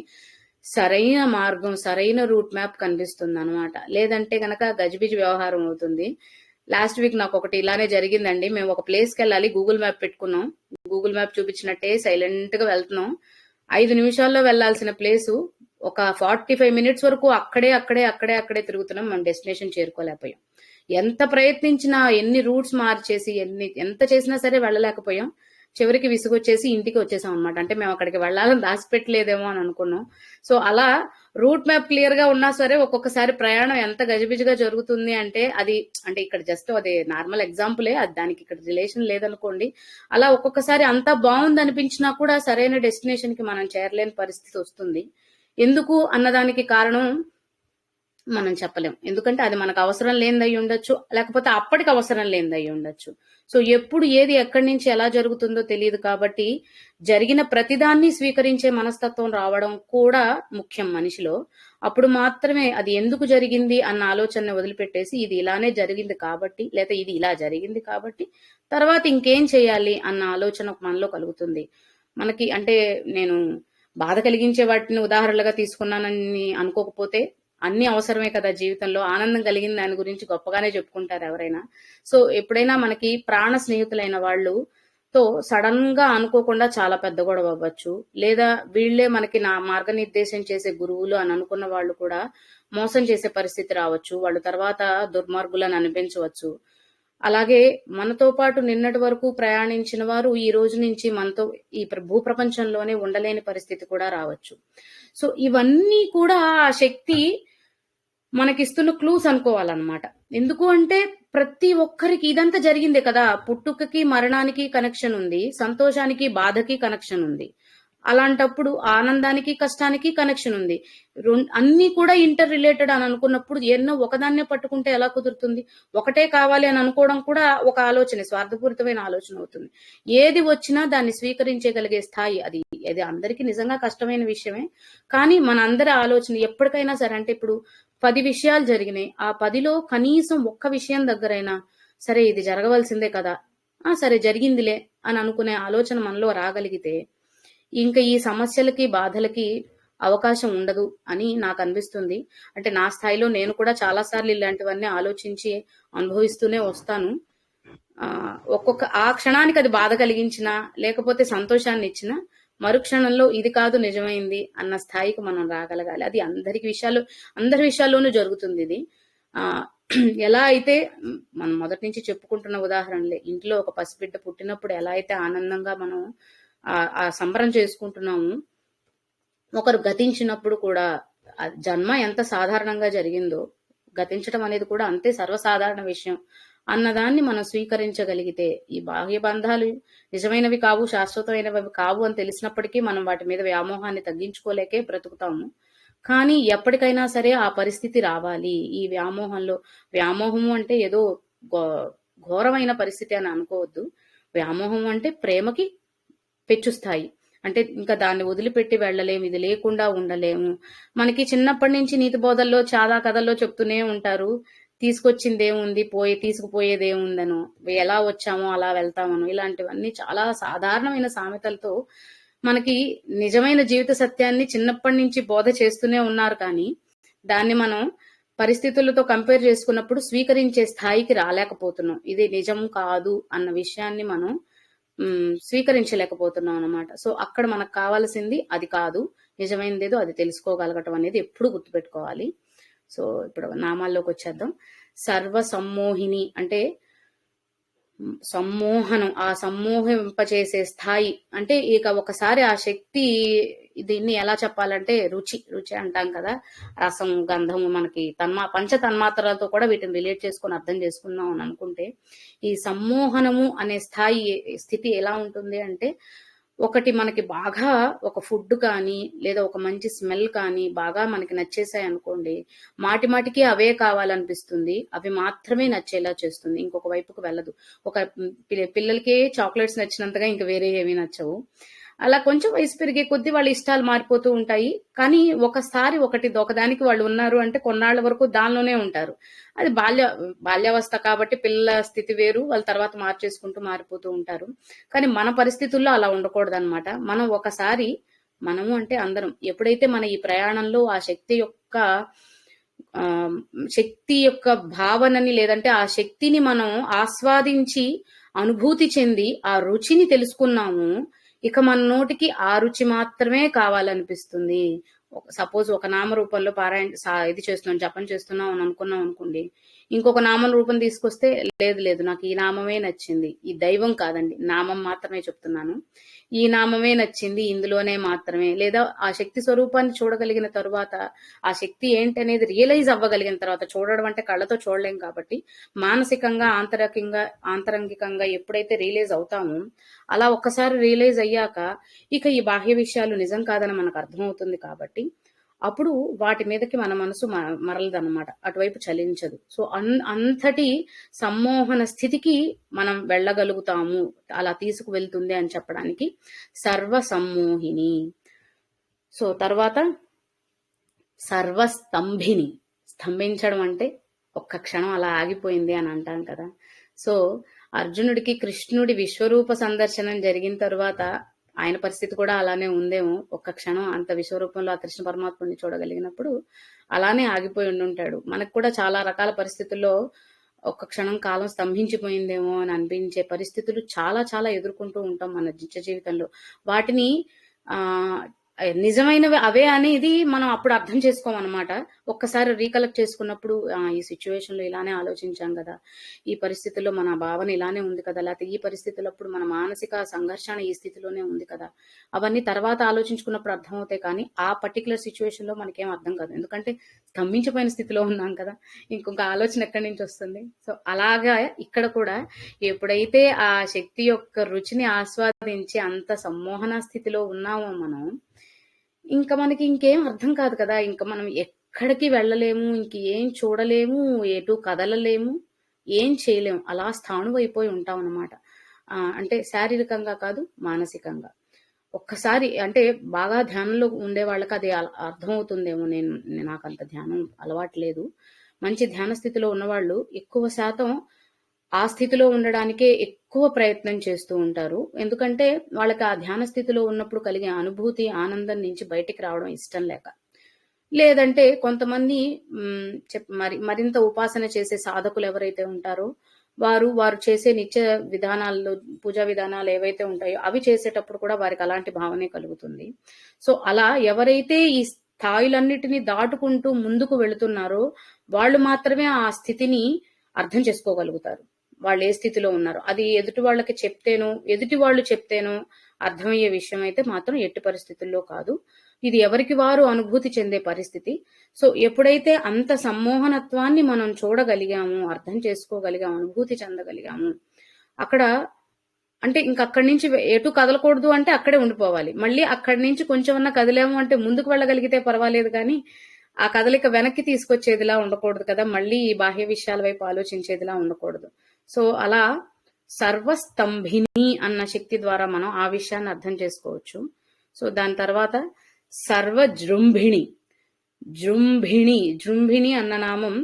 సరైన మార్గం, సరైన రూట్ మ్యాప్ కనిపిస్తుంది అనమాట. లేదంటే గనక గజిబిజి వ్యవహారం అవుతుంది. లాస్ట్ వీక్ నాకు ఒకటి ఇలానే జరిగిందండి. మేము ఒక ప్లేస్కి వెళ్ళాలి, గూగుల్ మ్యాప్ పెట్టుకున్నాం. గూగుల్ మ్యాప్ చూపించినట్టే సైలెంట్ గా వెళ్తున్నాం. 5 నిమిషాల్లో వెళ్లాల్సిన ప్లేసు ఒక 45 మినిట్స్ వరకు అక్కడే తిరుగుతున్నాం. మనం డెస్టినేషన్ చేరుకోలేకపోయాం. ఎంత ప్రయత్నించినా, ఎన్ని రూట్స్ మార్చేసి, ఎంత చేసినా సరే వెళ్ళలేకపోయాం. చివరికి విసుగొచ్చేసి ఇంటికి వచ్చేసాం అనమాట. అంటే మేము అక్కడికి వెళ్ళాలని దాచిపెట్టలేదేమో అని అనుకున్నాం. సో అలా రూట్ మ్యాప్ క్లియర్ గా ఉన్నా సరే ఒక్కొక్కసారి ప్రయాణం ఎంత గజిబిజిగా జరుగుతుంది అంటే, అది అంటే ఇక్కడ జస్ట్ అది నార్మల్ ఎగ్జాంపులే, అది దానికి ఇక్కడ రిలేషన్ లేదనుకోండి. అలా ఒక్కొక్కసారి అంతా బాగుంది అనిపించినా కూడా సరైన డెస్టినేషన్ కి మనం చేరలేని పరిస్థితి వస్తుంది. ఎందుకు అన్నదానికి కారణం మనం చెప్పలేం. ఎందుకంటే అది మనకు అవసరం లేనిదై ఉండొచ్చు, లేకపోతే అప్పటికి అవసరం లేనిదై ఉండొచ్చు. సో ఎప్పుడు ఏది ఎక్కడి నుంచి ఎలా జరుగుతుందో తెలియదు. కాబట్టి జరిగిన ప్రతిదాన్ని స్వీకరించే మనస్తత్వం రావడం కూడా ముఖ్యం మనిషిలో. అప్పుడు మాత్రమే అది ఎందుకు జరిగింది అన్న ఆలోచనని వదిలిపెట్టేసి, ఇది ఇలానే జరిగింది కాబట్టి, లేదా ఇది ఇలా జరిగింది కాబట్టి తర్వాత ఇంకేం చేయాలి అన్న ఆలోచన మనలో కలుగుతుంది. మనకి అంటే నేను బాధ కలిగించే వాటిని ఉదాహరణలుగా తీసుకున్నానని అనుకోకపోతే, అన్ని అవసరమే కదా జీవితంలో. ఆనందం కలిగిన దాని గురించి గొప్పగానే చెప్పుకుంటారు ఎవరైనా. సో ఎప్పుడైనా మనకి ప్రాణ స్నేహితులైన వాళ్ళు తో సడన్ గా అనుకోకుండా చాలా పెద్ద గొడవ అవ్వచ్చు, లేదా వీళ్లే మనకి మార్గనిర్దేశం చేసే గురువులు అని అనుకున్న వాళ్ళు కూడా మోసం చేసే పరిస్థితి రావచ్చు. వాళ్ళు తర్వాత దుర్మార్గులను అనిపించవచ్చు. అలాగే మనతో పాటు నిన్నటి వరకు ప్రయాణించిన వారు ఈ రోజు నుంచి మనతో ఈ భూప్రపంచంలోనే ఉండలేని పరిస్థితి కూడా రావచ్చు. సో ఇవన్నీ కూడా ఆ శక్తి మనకిస్తున్న క్లూస్ అనుకోవాలన్నమాట. ఎందుకు అంటే ప్రతి ఒక్కరికి ఇదంతా జరిగిందే కదా. పుట్టుకకి మరణానికి కనెక్షన్ ఉంది, సంతోషానికి బాధకి కనెక్షన్ ఉంది, అలాంటప్పుడు ఆనందానికి కష్టానికి కనెక్షన్ ఉంది. అన్ని కూడా ఇంటర్ రిలేటెడ్ అని అనుకున్నప్పుడు ఎన్నో ఒకదాన్నే పట్టుకుంటే ఎలా కుదురుతుంది? ఒకటే కావాలి అని అనుకోవడం కూడా ఒక ఆలోచనే, స్వార్థపూరితమైన ఆలోచన అవుతుంది. ఏది వచ్చినా దాన్ని స్వీకరించగలిగే స్థాయి అది అందరికీ నిజంగా కష్టమైన విషయమే. కానీ మన అందరి ఆలోచన ఎప్పటికైనా సరే, అంటే ఇప్పుడు 10 విషయాలు జరిగినాయి, ఆ 10లో కనీసం ఒక్క విషయం దగ్గరైనా సరే ఇది జరగవలసిందే కదా, సరే జరిగిందిలే అని అనుకునే ఆలోచన మనలో రాగలిగితే ఇంకా ఈ సమస్యలకి బాధలకి అవకాశం ఉండదు అని నాకు అనిపిస్తుంది. అంటే నా స్థాయిలో నేను కూడా చాలా సార్లు ఇలాంటివన్నీ ఆలోచించి అనుభవిస్తూనే వస్తాను. ఆ క్షణానికి అది బాధ కలిగించినా లేకపోతే సంతోషాన్ని ఇచ్చినా మరుక్షణంలో ఇది కాదు నిజమైంది అన్న స్థాయికి మనం రాగలగాలి. అది అందరి విషయాల్లోనూ జరుగుతుంది ఇది. ఎలా అయితే మనం మొదటి నుంచి చెప్పుకుంటున్న ఉదాహరణలే, ఇంట్లో ఒక పసిబిడ్డ పుట్టినప్పుడు ఎలా అయితే ఆనందంగా మనం ఆ సంబరం చేసుకుంటున్నాము, ఒకరు గతించినప్పుడు కూడా జన్మ ఎంత సాధారణంగా జరిగిందో గతించడం అనేది కూడా అంతే సర్వసాధారణ విషయం అన్నదాన్ని మనం స్వీకరించగలిగితే ఈ బాహ్య బంధాలు నిజమైనవి కావు, శాశ్వతమైనవి కావు అని తెలిసినప్పటికీ మనం వాటి మీద వ్యామోహాన్ని తగ్గించుకోలేకే బ్రతుకుతాము. కానీ ఎప్పటికైనా సరే ఆ పరిస్థితి రావాలి. ఈ వ్యామోహము అంటే ఏదో ఘోరమైన పరిస్థితి అని అనుకోవద్దు. వ్యామోహం అంటే ప్రేమకి పెచ్చుస్థాయి. అంటే ఇంకా దాన్ని వదిలిపెట్టి వెళ్ళలేము, ఇది లేకుండా ఉండలేము. మనకి చిన్నప్పటి నుంచి నీతి బోధల్లో చాలా కథల్లో చెప్తూనే ఉంటారు, తీసుకొచ్చిందేముంది తీసుకుపోయేదేముందనో, ఎలా వచ్చామో అలా వెళ్తామనో. ఇలాంటివన్నీ చాలా సాధారణమైన సామెతలతో మనకి నిజమైన జీవిత సత్యాన్ని చిన్నప్పటి నుంచి బోధ చేస్తూనే ఉన్నారు. కానీ దాన్ని మనం పరిస్థితులతో కంపేర్ చేసుకున్నప్పుడు స్వీకరించే స్థాయికి రాలేకపోతున్నాం. ఇది నిజం కాదు అన్న విషయాన్ని మనం స్వీకరించలేకపోతున్నాం అన్నమాట. సో అక్కడ మనకు కావాల్సింది అది కాదు, నిజమైనదేదో అది తెలుసుకోగలగటం అనేది ఎప్పుడు గుర్తుపెట్టుకోవాలి. సో ఇప్పుడు నామాల్లోకి వచ్చేద్దాం. సర్వ సమ్మోహిని అంటే సమ్మోహనం, ఆ సమ్మోహింపచేసే స్థాయి. అంటే ఇక ఒకసారి ఆ శక్తి, దీన్ని ఎలా చెప్పాలంటే రుచి అంటాం కదా, రసం గంధము, మనకి పంచ తన్మాత్రలతో కూడా వీటిని రిలేట్ చేసుకొని అర్థం చేసుకున్నాం అని అనుకుంటే, ఈ సమ్మోహనము అనే స్థితి ఎలా ఉంటుంది అంటే, ఒకటి మనకి బాగా ఒక ఫుడ్ కానీ లేదా ఒక మంచి స్మెల్ కానీ బాగా మనకి నచ్చేసాయి అనుకోండి, మాటికి అవే కావాలనిపిస్తుంది, అవి మాత్రమే నచ్చేలా చేస్తుంది, ఇంకొక వైపుకు వెళ్ళదు. ఒక పిల్లలకి చాక్లెట్స్ నచ్చినంతగా ఇంకా వేరే ఏమీ నచ్చవు. అలా కొంచెం వయసు పెరిగే కొద్దీ వాళ్ళ ఇష్టాలు మారిపోతూ ఉంటాయి. కానీ ఒకసారి ఒకదానికి వాళ్ళు ఉన్నారు అంటే కొన్నాళ్ల వరకు దానిలోనే ఉంటారు. అది బాల్యావస్థ కాబట్టి పిల్లల స్థితి వేరు, వాళ్ళ తర్వాత మార్చేసుకుంటూ మారిపోతూ ఉంటారు. కానీ మన పరిస్థితుల్లో అలా ఉండకూడదు అనమాట. మనము అంటే అందరం ఎప్పుడైతే మన ఈ ప్రయాణంలో ఆ శక్తి యొక్క భావనని లేదంటే ఆ శక్తిని మనం ఆస్వాదించి అనుభూతి చెంది ఆ రుచిని తెలుసుకున్నాము, ఇక మన నోటికి ఆ రుచి మాత్రమే కావాలనిపిస్తుంది. సపోజ్ ఒక నామరూపంలో ఇది చేస్తున్నాం, జపం చేస్తున్నాం అని అనుకున్నాం అనుకోండి, ఇంకొక నామం రూపం తీసుకొస్తే లేదు నాకు ఈ నామమే నచ్చింది, ఈ దైవం కాదండి, నామం మాత్రమే చెప్తున్నాను, ఈ నామమే నచ్చింది, ఇందులోనే మాత్రమే, లేదా ఆ శక్తి స్వరూపాన్ని చూడగలిగిన తరువాత, ఆ శక్తి ఏంటి అనేది రియలైజ్ అవ్వగలిగిన తర్వాత, చూడడం అంటే కళ్ళతో చూడలేం కాబట్టి మానసికంగా ఆంతరంగికంగా ఎప్పుడైతే రియలైజ్ అవుతామో, అలా ఒక్కసారి రియలైజ్ అయ్యాక ఇక ఈ బాహ్య విషయాలు నిజం కాదని మనకు అర్థమవుతుంది. కాబట్టి అప్పుడు వాటి మీదకి మన మనసు మరలదన్నమాట, అటువైపు చలించదు. సో అంతటి సమ్మోహన స్థితికి మనం వెళ్ళగలుగుతాము, అలా తీసుకువెళ్తుంది అని చెప్పడానికి సర్వ సమ్మోహిని. సో తర్వాత సర్వస్తంభిని, స్తంభించడం అంటే ఒక్క క్షణం అలా ఆగిపోయింది అని అంటాం కదా. సో అర్జునుడికి కృష్ణుడి విశ్వరూప సందర్శనం జరిగిన తర్వాత ఆయన పరిస్థితి కూడా అలానే ఉందేమో, ఒక్క క్షణం అంత విశ్వరూపంలో ఆ కృష్ణ పరమాత్మని చూడగలిగినప్పుడు అలానే ఆగిపోయి ఉండుంటాడు. మనకు కూడా చాలా రకాల పరిస్థితుల్లో ఒక్క క్షణం కాలం స్తంభించిపోయిందేమో అని అనిపించే పరిస్థితులు చాలా చాలా ఎదుర్కొంటూ ఉంటాం మన నిత్య జీవితంలో. వాటిని నిజమైనవి అవే అనేది మనం అప్పుడు అర్థం చేసుకోమన్నమాట. ఒక్కసారి రీకలెక్ట్ చేసుకున్నప్పుడు ఈ సిట్యుయేషన్‌లో ఇలానే ఆలోచించాం గదా! ఈ పరిస్థితుల్లో మన భావన ఇలానే ఉంది కదా! లేతే ఈ పరిస్థితులప్పుడు మన మానసిక సంఘర్షణ ఈ స్థితిలోనే ఉంది కదా! అవన్నీ తర్వాత ఆలోచించుకున్నప్పుడు అర్థమవుతాయి కానీ, ఆ పర్టిక్యులర్ సిట్యుయేషన్‌లో మనకేం అర్థం కాదు. ఎందుకంటే స్తంభించిపోయిన స్థితిలో ఉన్నాం కదా! ఇంకొక ఆలోచన ఎక్కడి నుంచొస్తుంది? సో, అలాగా ఇక్కడ కూడా ఎప్పుడైతే ఆ శక్తి యొక్క రుచిని ఆస్వాదించి అంత సమ్మోహన స్థితిలో ఉన్నామో మనం, ఇంకా మనకి ఇంకేం అర్థం కాదు కదా! ఇంక మనం ఎక్కడికి వెళ్ళలేము, ఏం చూడలేము, ఎటు కదలలేము, ఏం చేయలేము. అలా స్థాణువైపోయి ఉంటామనమాట. అంటే శారీరకంగా కాదు, మానసికంగా. ఒక్కసారి అంటే బాగా ధ్యానంలో ఉండే వాళ్ళకి అది అర్థమవుతుందేమో. నాకంత ధ్యానం అలవాటు లేదు. మంచి ధ్యాన స్థితిలో ఉన్నవాళ్ళు ఎక్కువ శాతం ఆ స్థితిలో ఉండడానికే ఎక్కువ ప్రయత్నం చేస్తూ ఉంటారు. ఎందుకంటే వాళ్ళకి ఆ ధ్యాన స్థితిలో ఉన్నప్పుడు కలిగే అనుభూతి, ఆనందం నుంచి బయటికి రావడం ఇష్టం లేక. లేదంటే కొంతమంది మరింత ఉపాసన చేసే సాధకులు ఎవరైతే ఉంటారో వారు చేసే నిత్య విధానాల్లో పూజా విధానాలు ఏవైతే ఉంటాయో అవి చేసేటప్పుడు కూడా వారికి అలాంటి భావనే కలుగుతుంది. సో అలా ఎవరైతే ఈ స్థాయిలన్నిటిని దాటుకుంటూ ముందుకు వెళుతున్నారో వాళ్ళు మాత్రమే ఆ స్థితిని అర్థం చేసుకోగలుగుతారు. వాళ్ళు ఏ స్థితిలో ఉన్నారు అది ఎదుటి వాళ్ళు చెప్తేనో అర్థమయ్యే విషయం అయితే మాత్రం ఎట్టి పరిస్థితుల్లో కాదు. ఇది ఎవరికి వారు అనుభూతి చెందే పరిస్థితి. సో ఎప్పుడైతే అంత సమ్మోహనత్వాన్ని మనం చూడగలిగాము, అర్థం చేసుకోగలిగాము, అనుభూతి చెందగలిగాము, అక్కడ అంటే అక్కడి నుంచి ఎటు కదలకూడదు అంటే అక్కడే ఉండిపోవాలి. మళ్ళీ అక్కడి నుంచి కొంచెమన్నా కదిలాము అంటే ముందుకు వెళ్ళగలిగితే పర్వాలేదు కానీ ఆ కదలిక వెనక్కి తీసుకొచ్చేదిలా ఉండకూడదు కదా! మళ్ళీ ఈ బాహ్య విషయాల వైపు ఆలోచించేదిలా ఉండకూడదు. సో అలా సర్వస్తంభిని అన్న శక్తి ద్వారా మనం ఆ విషయాన్ని అర్థం చేసుకోవచ్చు. సో దాని తర్వాత సర్వజృంభిణి. జృంభిణి అన్న నామం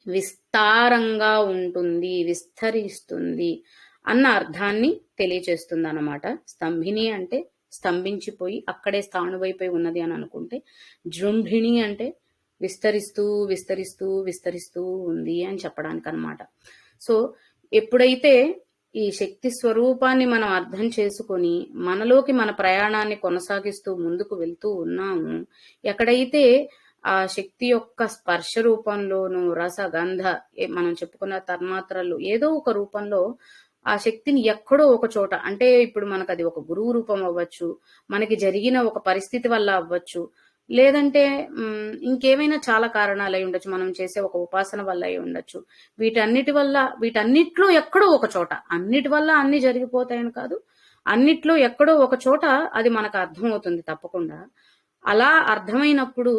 విస్తారంగా ఉంటుంది, విస్తరిస్తుంది అన్న అర్థాన్ని తెలియచేస్తుంది అన్నమాట. స్తంభిని అంటే స్తంభించిపోయి అక్కడే స్థాణువైపోయి ఉన్నది అని అనుకుంటే, జృంభిణి అంటే విస్తరిస్తూ విస్తరిస్తూ విస్తరిస్తూ ఉంది అని చెప్పడానికి అన్నమాట. సో ఎప్పుడైతే ఈ శక్తి స్వరూపాన్ని మనం అర్థం చేసుకొని మనలోకి మన ప్రయాణాన్ని కొనసాగిస్తూ ముందుకు వెళ్తూ ఉన్నాము, ఎక్కడైతే ఆ శక్తి యొక్క స్పర్శ రూపంలోను రసగంధ మనం చెప్పుకున్న తన్మాత్రలు ఏదో ఒక రూపంలో ఆ శక్తిని ఎక్కడో ఒక చోట, అంటే ఇప్పుడు మనకు అది ఒక గురువు రూపం అవ్వచ్చు, మనకి జరిగిన ఒక పరిస్థితి వల్ల అవ్వచ్చు, లేదంటే ఇంకేమైనా చాలా కారణాలు అయి ఉండొచ్చు, మనం చేసే ఒక ఉపాసన వల్ల అయి ఉండొచ్చు. వీటన్నిట్లో ఎక్కడో ఒక చోట, అన్నిటి వల్ల అన్ని జరిగిపోతాయని కాదు, అన్నిట్లో ఎక్కడో ఒక చోట అది మనకు అర్థమవుతుంది తప్పకుండా. అలా అర్థమైనప్పుడు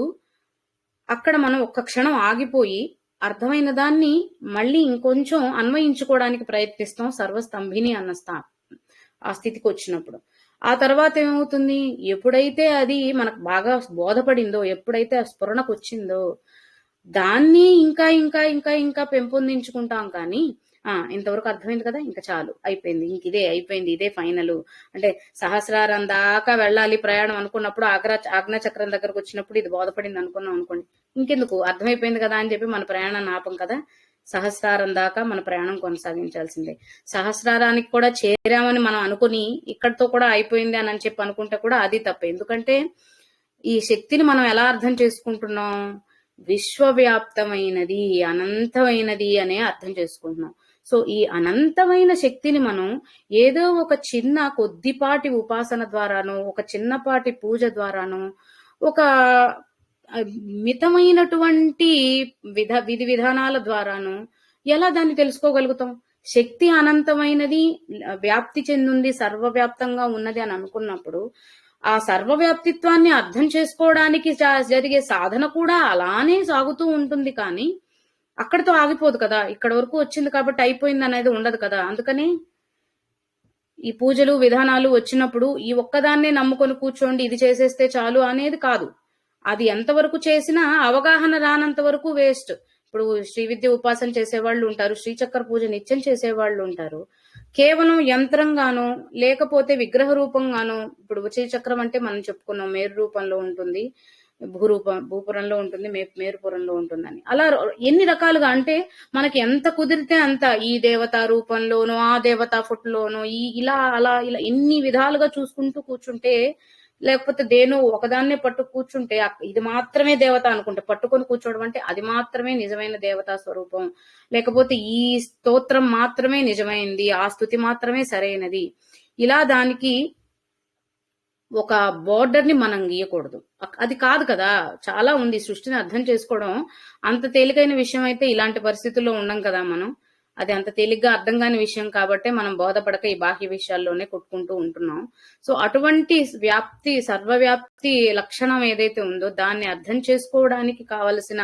అక్కడ మనం ఒక్క క్షణం ఆగిపోయి అర్థమైన దాన్ని మళ్ళీ ఇంకొంచెం అన్వయించుకోవడానికి ప్రయత్నిస్తాం సర్వస్తంభిని అన్న ఆ స్థితికి వచ్చినప్పుడు. ఆ తర్వాత ఏమవుతుంది, ఎప్పుడైతే అది మనకు బాగా బోధపడిందో, ఎప్పుడైతే ఆ స్ఫురణకు వచ్చిందో దాన్ని ఇంకా ఇంకా ఇంకా ఇంకా పెంపొందించుకుంటాం కానీ ఇంతవరకు అర్థమైంది కదా, ఇంకా చాలు, అయిపోయింది, ఇదే అయిపోయింది, ఇదే ఫైనల్, అంటే సహస్రారం దాకా వెళ్ళాలి ప్రయాణం అనుకున్నప్పుడు ఆజ్ఞా చక్రం దగ్గరకు వచ్చినప్పుడు ఇది బోధపడింది అనుకున్నాం అనుకోండి, ఇంకెందుకు అర్థమైపోయింది కదా అని చెప్పి మన ప్రయాణాన్ని ఆపం కదా. సహస్రారం దాకా మన ప్రయాణం కొనసాగించాల్సిందే. సహస్రారానికి కూడా చేరామని మనం అనుకుని ఇక్కడితో కూడా అయిపోయింది అని చెప్పి అనుకుంటే కూడా అది తప్పే. ఎందుకంటే ఈ శక్తిని మనం ఎలా అర్థం చేసుకుంటున్నాం, విశ్వవ్యాప్తమైనది, అనంతమైనది అనే అర్థం చేసుకుంటున్నాం. సో ఈ అనంతమైన శక్తిని మనం ఏదో ఒక చిన్న కొద్దిపాటి ఉపాసన ద్వారానో, ఒక చిన్నపాటి పూజ ద్వారానో, ఒక మితమైనటువంటి విధి విధానాల ద్వారాను ఎలా దాన్ని తెలుసుకోగలుగుతాం? శక్తి అనంతమైనది, వ్యాప్తి చెందింది, సర్వవ్యాప్తంగా ఉన్నది అని అనుకున్నప్పుడు ఆ సర్వవ్యాప్తిత్వాన్ని అర్థం చేసుకోవడానికి జరిగే సాధన కూడా అలానే సాగుతూ ఉంటుంది కానీ అక్కడితో ఆగిపోదు కదా. ఇక్కడ వరకు వచ్చింది కాబట్టి అయిపోయింది అనేది ఉండదు కదా. అందుకని ఈ పూజలు విధానాలు వచ్చినప్పుడు ఈ ఒక్కదాన్నే నమ్ముకొని కూర్చోండి, ఇది చేసేస్తే చాలు అనేది కాదు. అది ఎంతవరకు చేసినా అవగాహన రానంత వరకు వేస్ట్. ఇప్పుడు శ్రీ విద్య ఉపాసన చేసేవాళ్ళు ఉంటారు, శ్రీచక్ర పూజ నిత్యం చేసేవాళ్ళు ఉంటారు. కేవలం యంత్రంగానో లేకపోతే విగ్రహ రూపంగానో, ఇప్పుడు శ్రీచక్రం అంటే మనం చెప్పుకున్నాం మేరు రూపంలో ఉంటుంది, భూపురంలో ఉంటుంది, మేరుపురంలో ఉంటుందని. అలా ఎన్ని రకాలుగా అంటే మనకి ఎంత కుదిరితే అంత ఈ దేవతా రూపంలోనో ఆ దేవతా ఫుట్లోనో ఇలా అలా ఇలా ఎన్ని విధాలుగా చూసుకుంటూ కూర్చుంటే లేకపోతే దేనో ఒకదాన్నే పట్టు కూర్చుంటే ఇది మాత్రమే దేవత అనుకుంటే, పట్టుకొని కూర్చోవడం అంటే అది మాత్రమే నిజమైన దేవతా స్వరూపం, లేకపోతే ఈ స్తోత్రం మాత్రమే నిజమైంది, ఆ స్తుతి మాత్రమే సరైనది, ఇలా దానికి ఒక బోర్డర్ ని మనం గీయకూడదు. అది కాదు కదా, చాలా ఉంది. సృష్టిని అర్థం చేసుకోవడం అంత తేలికైన విషయం అయితే ఇలాంటి పరిస్థితుల్లో ఉండం కదా మనం. అది అంత తేలిగ్గా అర్థం కాని విషయం కాబట్టే మనం బోధపడక ఈ బాహ్య విషయాల్లోనే కొట్టుకుంటూ ఉంటున్నాం. సో అటువంటి వ్యాప్తి, సర్వవ్యాప్తి లక్షణం ఏదైతే ఉందో దాన్ని అర్థం చేసుకోవడానికి కావలసిన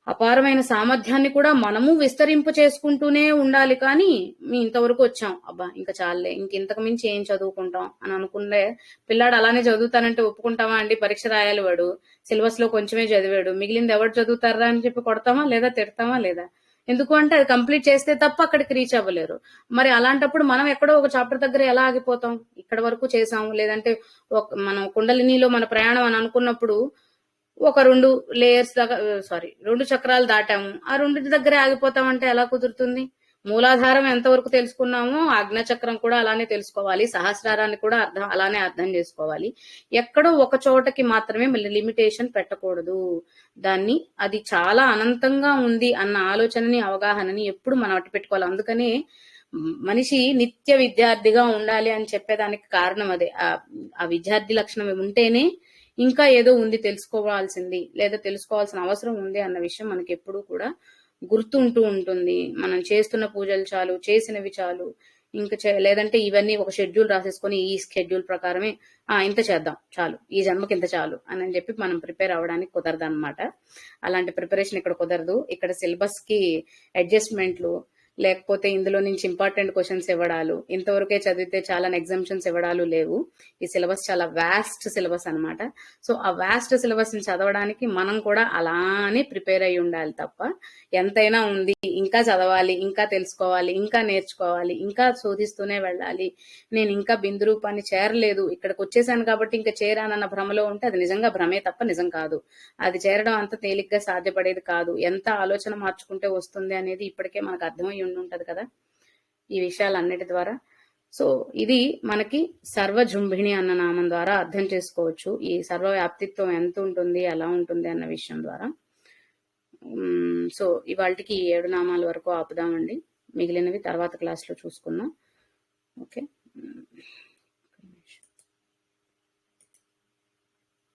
అపారమైన సామర్థ్యాన్ని కూడా మనము విస్తరింపు చేసుకుంటూనే ఉండాలి. కానీ మీ ఇంతవరకు వచ్చాం, అబ్బా ఇంకా చాలే, ఇంతకు మించి ఏం చదువుకుంటాం అని అనుకునే పిల్లాడు అలానే చదువుతానంటే ఒప్పుకుంటామా అండి? పరీక్ష రాయాలి వాడు, సిలబస్ లో కొంచెమే చదివాడు, మిగిలింది ఎవరు చదువుతారా అని చెప్పి కొడతామా లేదా, తిడతామా లేదా? ఎందుకు అంటే అది కంప్లీట్ చేస్తే తప్ప అక్కడికి రీచ్ అవ్వలేరు. మరి అలాంటప్పుడు మనం ఎక్కడో ఒక చాప్టర్ దగ్గర ఎలా ఆగిపోతాం? ఇక్కడ వరకు చేసాం, లేదంటే మనం కుండలినిలో మన ప్రయాణం అని అనుకున్నప్పుడు ఒక 2 లేయర్స్ దాకా, సారీ 2 చక్రాలు దాటాము, ఆ 2 దగ్గరే ఆగిపోతామంటే ఎలా కుదురుతుంది? మూలాధారం ఎంతవరకు తెలుసుకున్నామో ఆజ్ఞా చక్రం కూడా అలానే తెలుసుకోవాలి, సహస్రారాన్ని కూడా అలానే అర్థం చేసుకోవాలి. ఎక్కడో ఒక చోటకి మాత్రమే లిమిటేషన్ పెట్టకూడదు. దాన్ని అది చాలా అనంతంగా ఉంది అన్న ఆలోచనని, అవగాహనని ఎప్పుడు మనం అట్టి పెట్టుకోవాలి. అందుకనే మనిషి నిత్య విద్యార్థిగా ఉండాలి అని చెప్పేదానికి కారణం అదే. ఆ విద్యార్థి లక్షణం ఉంటేనే ఇంకా ఏదో ఉంది తెలుసుకోవాల్సింది, లేదా తెలుసుకోవాల్సిన అవసరం ఉంది అన్న విషయం మనకి ఎప్పుడూ కూడా గుర్తుంటూ ఉంటుంది. మనం చేస్తున్న పూజలు చాలు, చేసినవి చాలు, ఇంకా లేదంటే ఇవన్నీ ఒక షెడ్యూల్ రాసేసుకొని ఈ షెడ్యూల్ ప్రకారమే ఇంత చేద్దాం చాలు, ఈ జన్మకి ఇంత చాలు అని చెప్పి మనం ప్రిపేర్ అవ్వడానికి కుదరదు అనమాట. అలాంటి ప్రిపరేషన్ ఇక్కడ కుదరదు. ఇక్కడ సిలబస్ కి అడ్జస్ట్మెంట్లు, లేకపోతే ఇందులో నుంచి ఇంపార్టెంట్ క్వశ్చన్స్ ఇవ్వడాలు, ఇంతవరకే చదివితే చాలా ఎగ్జామ్షన్స్ ఇవ్వడాలు లేవు. ఈ సిలబస్ చాలా వాస్ట్ సిలబస్ అనమాట. సో ఆ వాస్ట్ సిలబస్ ని చదవడానికి మనం కూడా అలానే ప్రిపేర్ అయి ఉండాలి తప్ప, ఎంతైనా ఉంది ఇంకా చదవాలి, ఇంకా తెలుసుకోవాలి, ఇంకా నేర్చుకోవాలి, ఇంకా శోధిస్తూనే వెళ్ళాలి, నేను ఇంకా బిందు రూపాన్ని చేరలేదు, ఇక్కడికి వచ్చేసాను కాబట్టి ఇంకా చేరానన్న భ్రమలో ఉంటే అది నిజంగా భ్రమే తప్ప నిజం కాదు. అది చేరడం అంత తేలిగ్గా సాధ్యపడేది కాదు. ఎంత ఆలోచన మార్చుకుంటే వస్తుంది అనేది ఇప్పటికే మనకు అర్థమై ఉంటది కదా ఈ విషయాలన్నిటి ద్వారా. సో ఇది మనకి సర్వజృంభిణి అన్న నామం ద్వారా అర్థం చేసుకోవచ్చు, ఈ సర్వవ్యాప్తిత్వం ఎంత ఉంటుంది, ఎలా ఉంటుంది అన్న విషయం ద్వారా. సో ఇవాళకి 7 నామాల వరకు ఆపుదామండి, మిగిలినవి తర్వాత క్లాస్లో చూసుకుందాం. ఓకే.